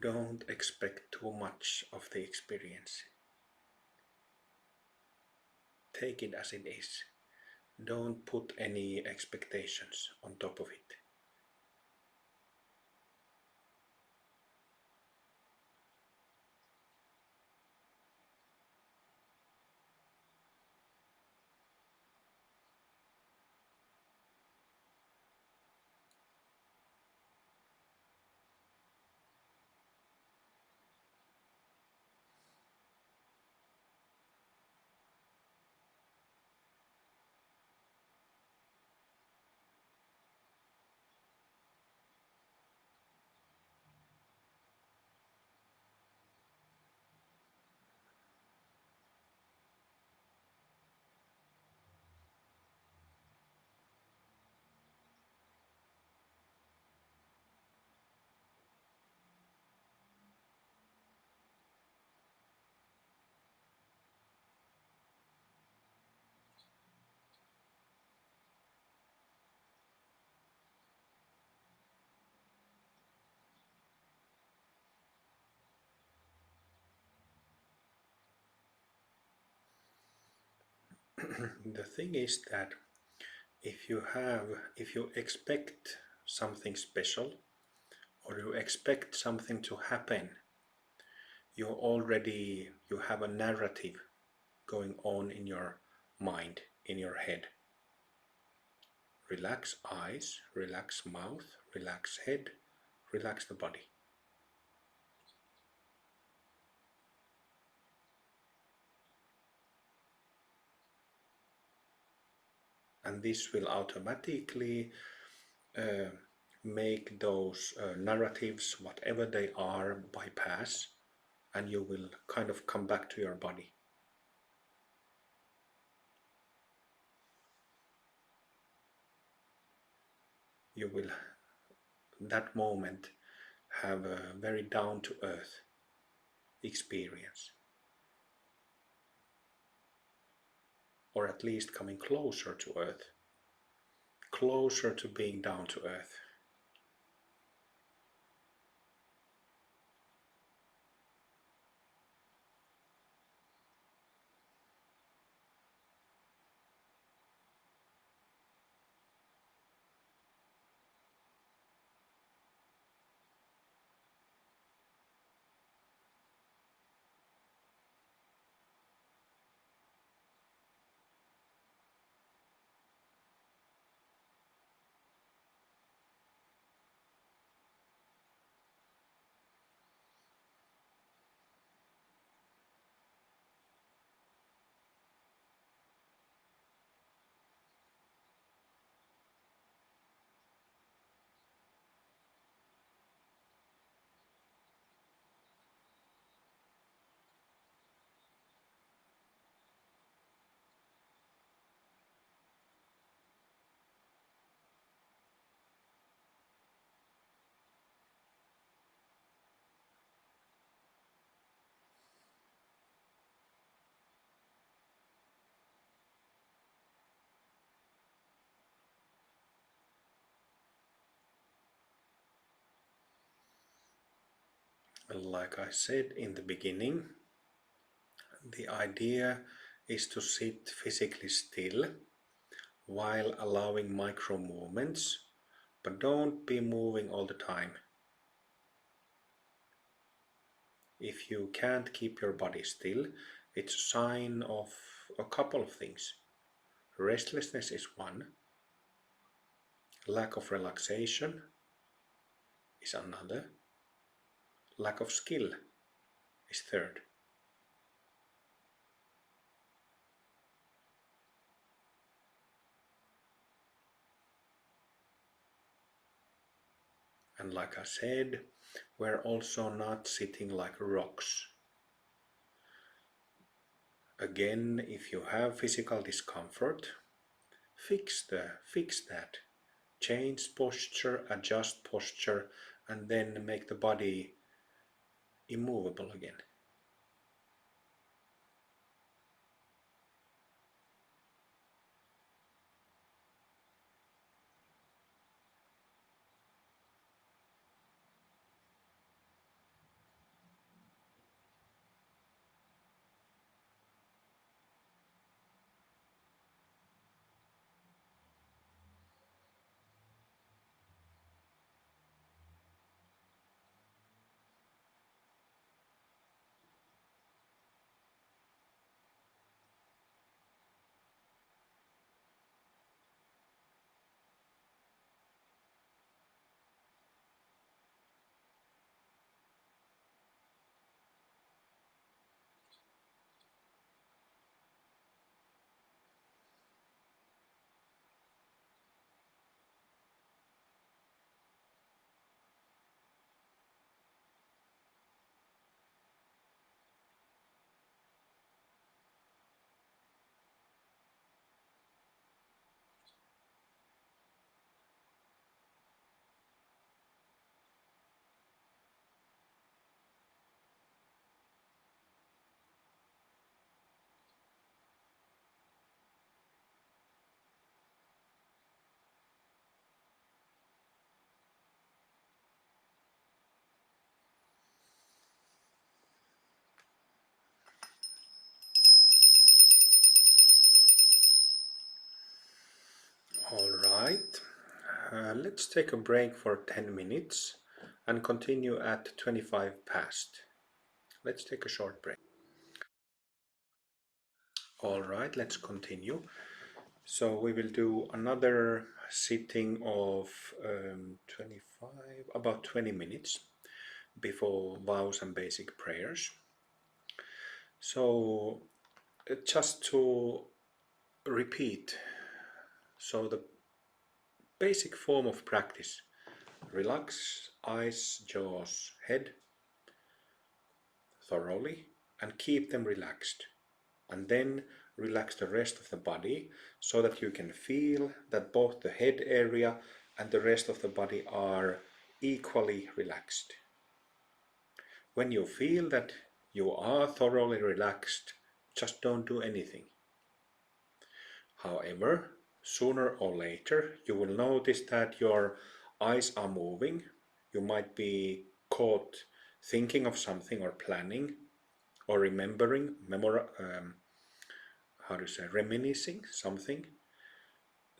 don't expect too much of the experience. Take it as it is. Don't put any expectations on top of it. The thing is that if you expect something special, or you expect something to happen, you have a narrative going on in your mind, in your head. Relax eyes, relax mouth, relax head, relax the body. And this will automatically make those narratives, whatever they are, bypass, and you will kind of come back to your body. You will, that moment, have a very down-to-earth experience. Or at least coming closer to earth. Closer to being down to earth. Like I said in the beginning, the idea is to sit physically still while allowing micro movements, but don't be moving all the time. If you can't keep your body still, it's a sign of a couple of things. Restlessness is one, lack of relaxation is another, lack of skill is third. And like I said, we're also not sitting like rocks. Again, if you have physical discomfort, fix that. Change posture, adjust posture, and then make the body immovable again. Let's take a break for 10 minutes and continue at 25 past. Let's take a short break. All right, let's continue. So we will do another sitting of about 20 minutes before vows and basic prayers. So just to repeat, so the basic form of practice: relax eyes, jaws, head thoroughly and keep them relaxed, and then relax the rest of the body so that you can feel that both the head area and the rest of the body are equally relaxed. When you feel that you are thoroughly relaxed, just don't do anything. However, sooner or later you will notice that your eyes are moving. You might be caught thinking of something or planning or remembering, reminiscing something.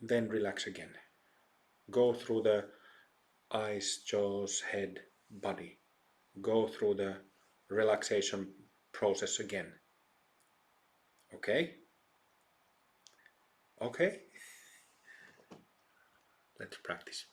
Then relax again. Go through the eyes, jaws, head, body. Go through the relaxation process again. Okay? Okay? Let's practice.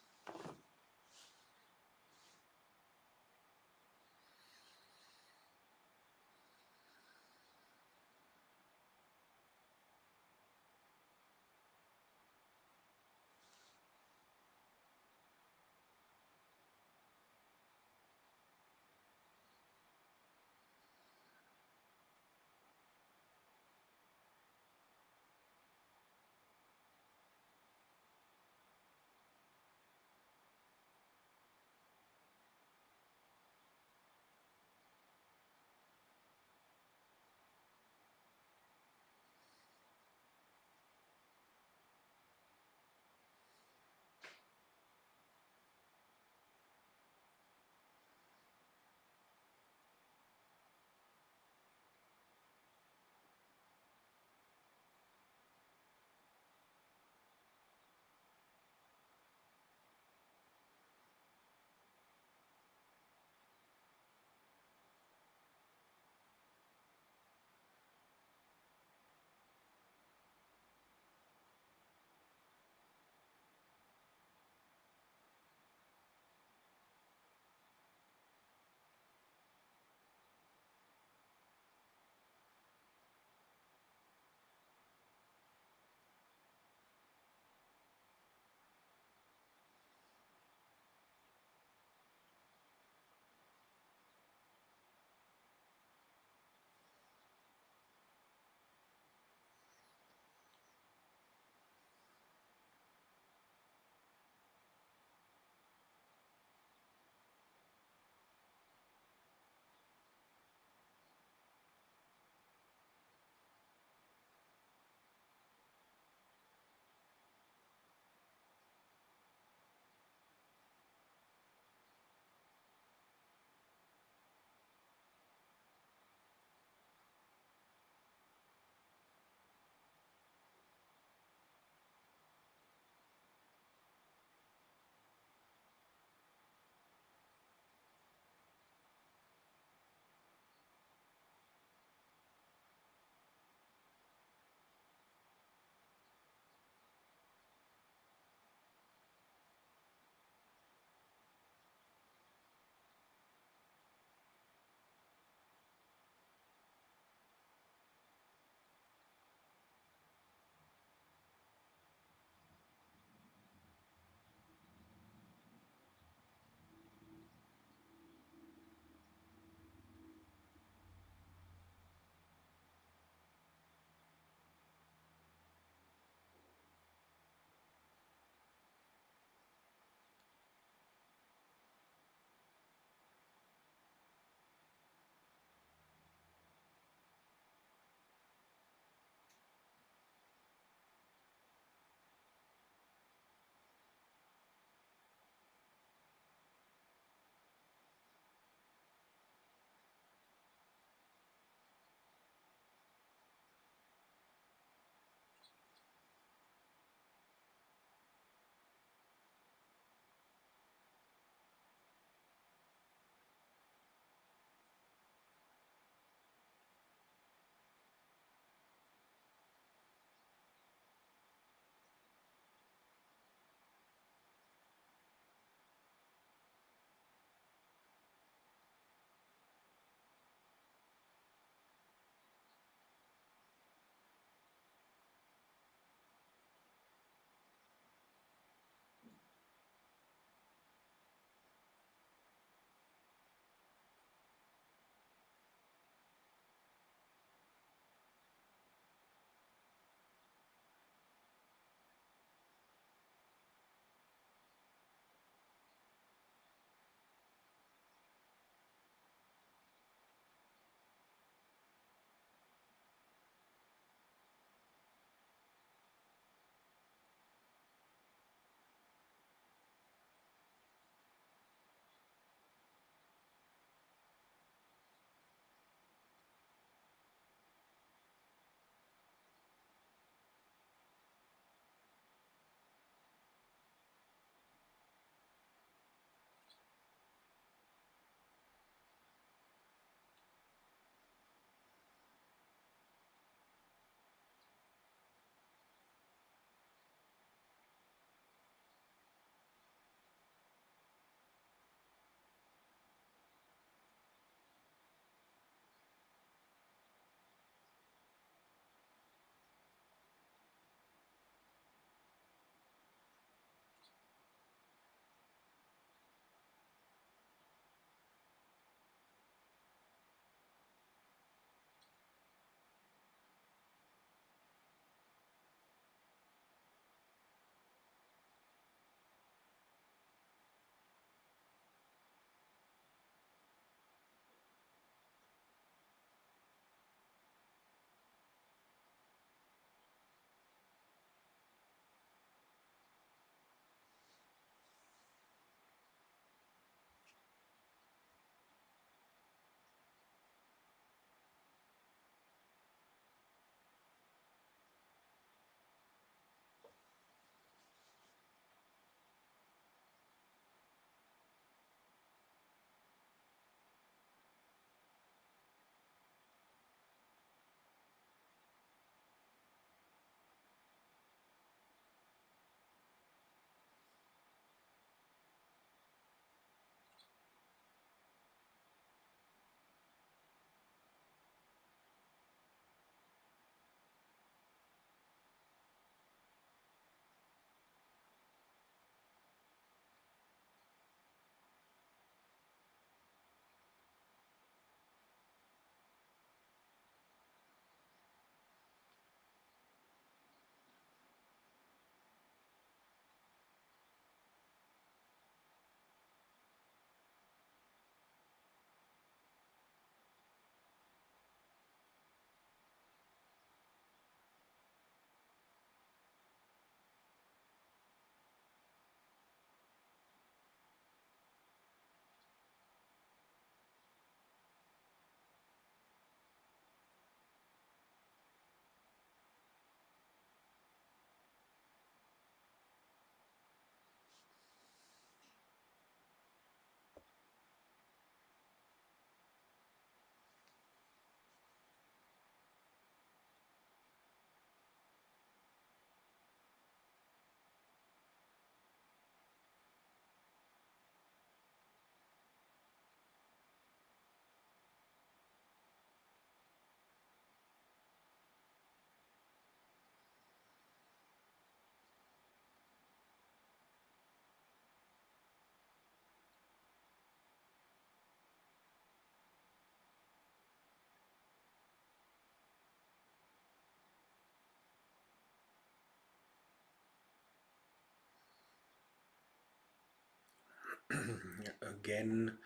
Again,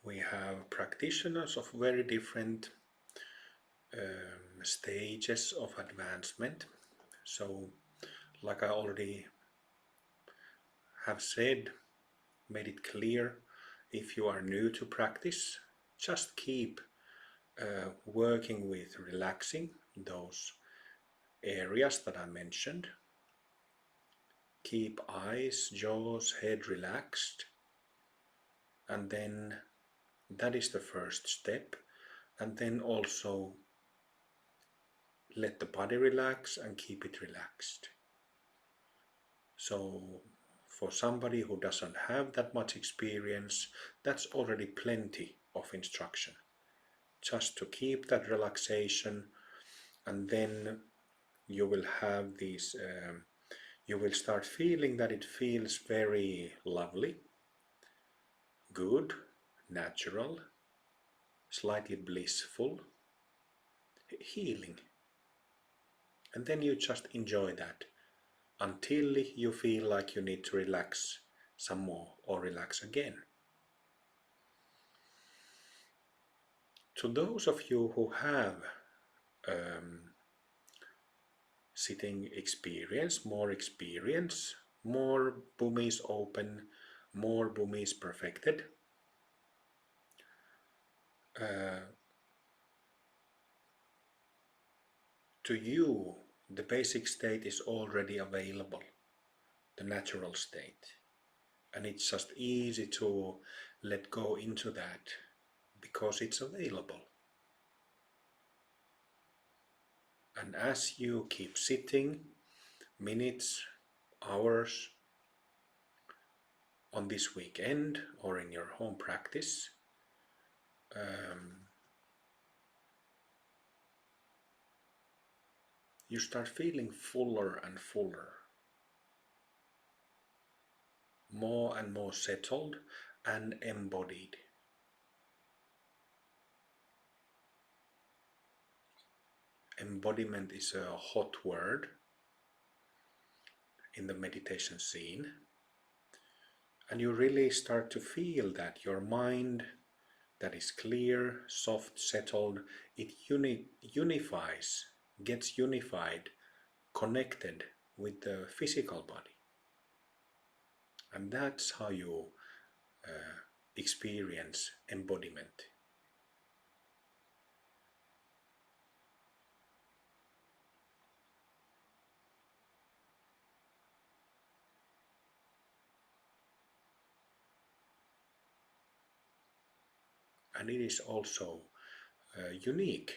we have practitioners of very different stages of advancement. So, like I already have said, made it clear, if you are new to practice, just keep working with relaxing those areas that I mentioned. Keep eyes, jaws, head relaxed, and then that is the first step. And then also let the body relax and keep it relaxed. So for somebody who doesn't have that much experience, that's already plenty of instruction. Just to keep that relaxation, and then you will have these, you will start feeling that it feels very lovely, good, natural, slightly blissful, healing. And then you just enjoy that until you feel like you need to relax some more or relax again. To those of you who have sitting experience, more bhumis open, more bhumis perfected, to you the basic state is already available, the natural state, and it's just easy to let go into that because it's available. And as you keep sitting minutes, hours on this weekend or in your home practice, you start feeling fuller and fuller, more and more settled and embodied. Embodiment is a hot word in the meditation scene, and you really start to feel that your mind that is clear, soft, settled, it unifies, gets unified, connected with the physical body. And that's how you experience embodiment. And it is also a unique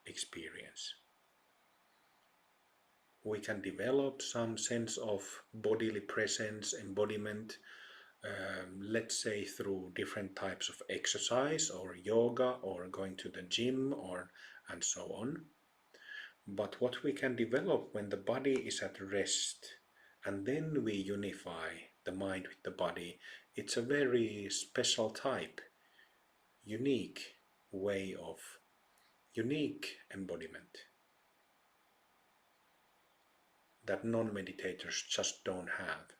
experience. We can develop some sense of bodily presence, embodiment, let's say through different types of exercise or yoga or going to the gym and so on. But what we can develop when the body is at rest and then we unify the mind with the body, it's a very special type, unique way of unique embodiment that non-meditators just don't have.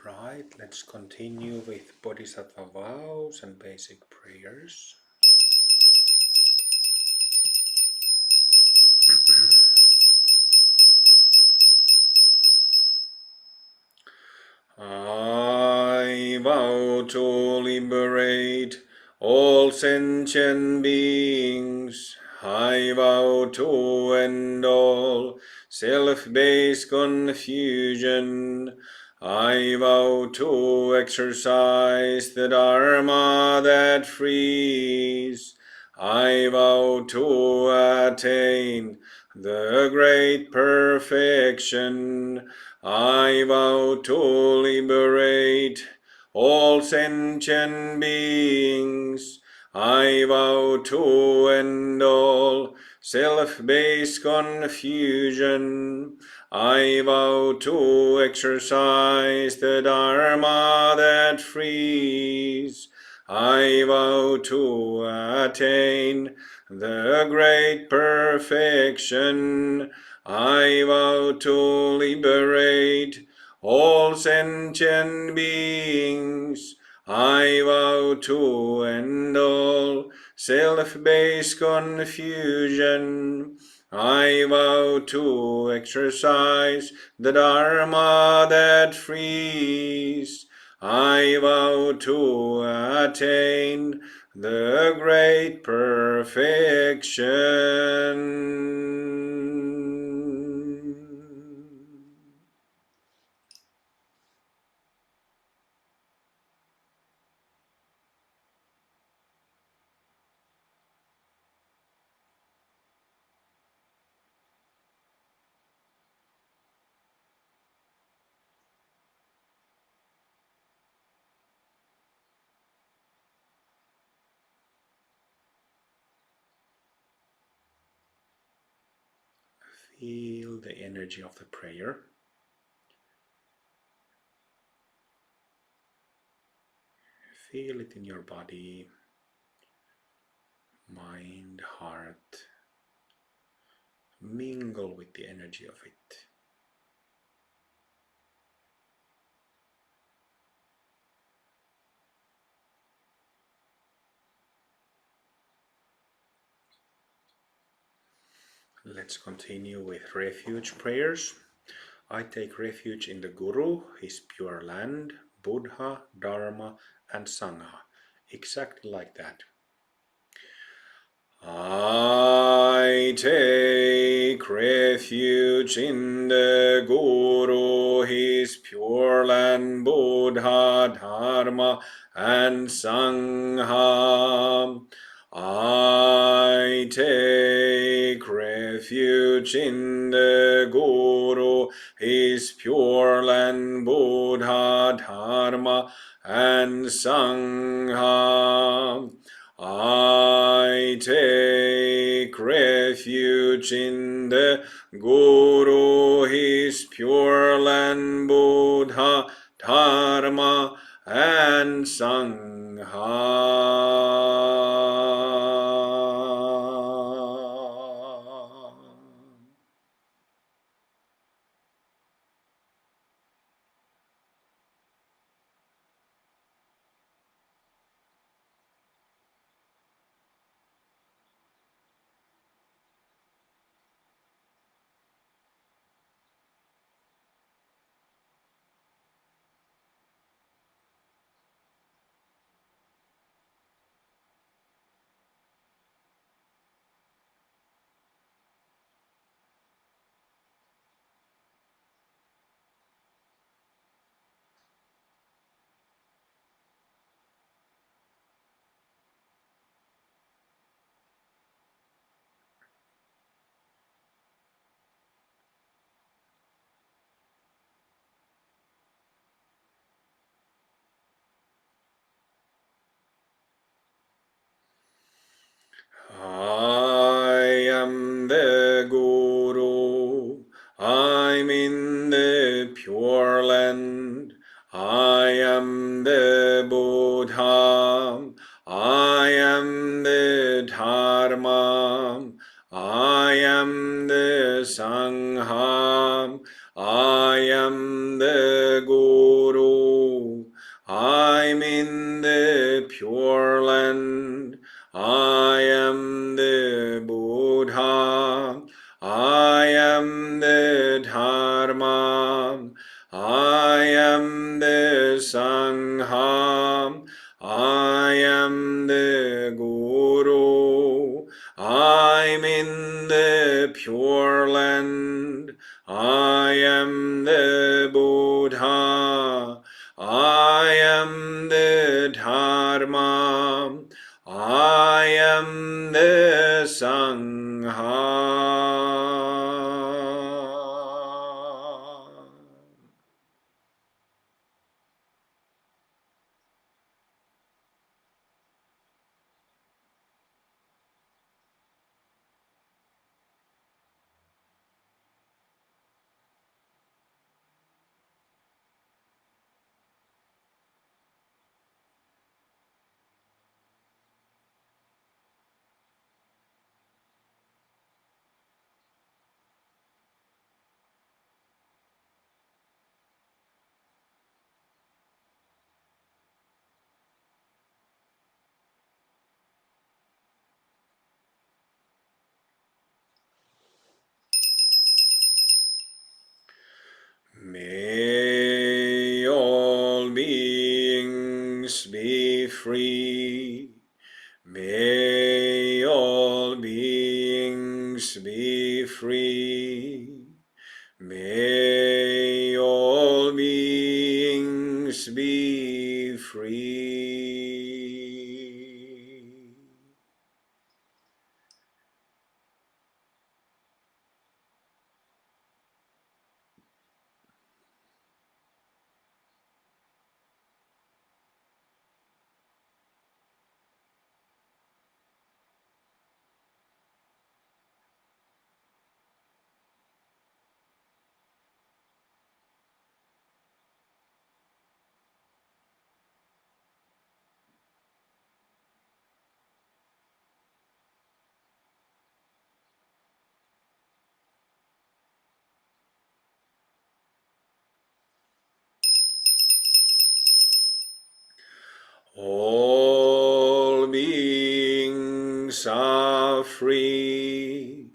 Right, let's continue with Bodhisattva vows and basic prayers. I vow to liberate all sentient beings. I vow to end all self-based confusion. I vow to exercise the Dharma that frees. I vow to attain the great perfection. I vow to liberate all sentient beings. I vow to end all self-based confusion. I vow to exercise the Dharma that frees. I vow to attain the great perfection. I vow to liberate all sentient beings. I vow to end all self-based confusion. I vow to exercise the Dharma that frees. I vow to attain the great perfection. Feel the energy of the prayer. Feel it in your body, mind, heart. Mingle with the energy of it. Let's continue with Refuge Prayers. I take refuge in the Guru, his pure land, Buddha, Dharma and Sangha. Exactly like that. I take refuge in the Guru, his pure land, Buddha, Dharma and Sangha. I take refuge in the Guru, his pure land, Buddha, Dharma and Sangha. I take refuge in the Guru, his pure land, Buddha, Dharma and Sangha. I am the Guru, I'm in the pure land. I am the Buddha, I am the Dharma, I am the Sangha, I am the Guru. I am the Guru, I'm in the Pure Land, I am the Buddha, I am the Dharma, I am the Sangha. May all beings be free. May all beings be free. May all beings be free. All beings are free.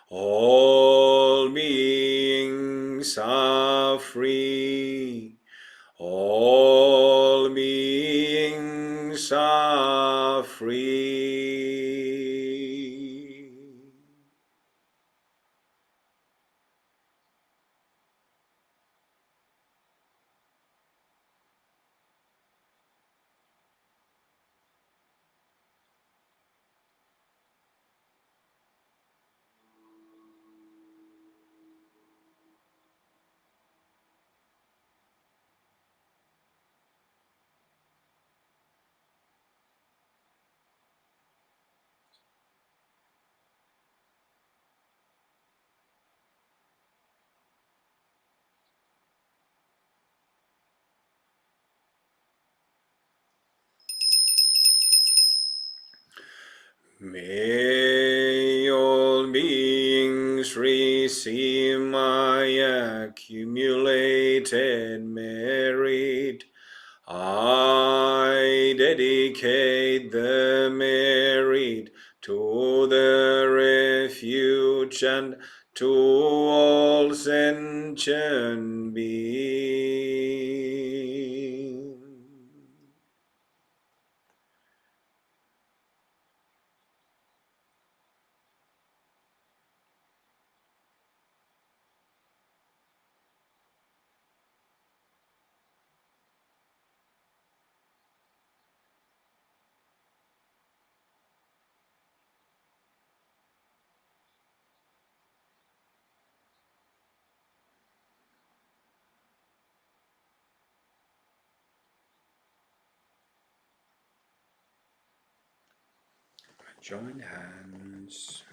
All beings are free. All beings are free. May all beings receive my accumulated merit. I dedicate the merit to the refuge and to all sentient beings. Join hands.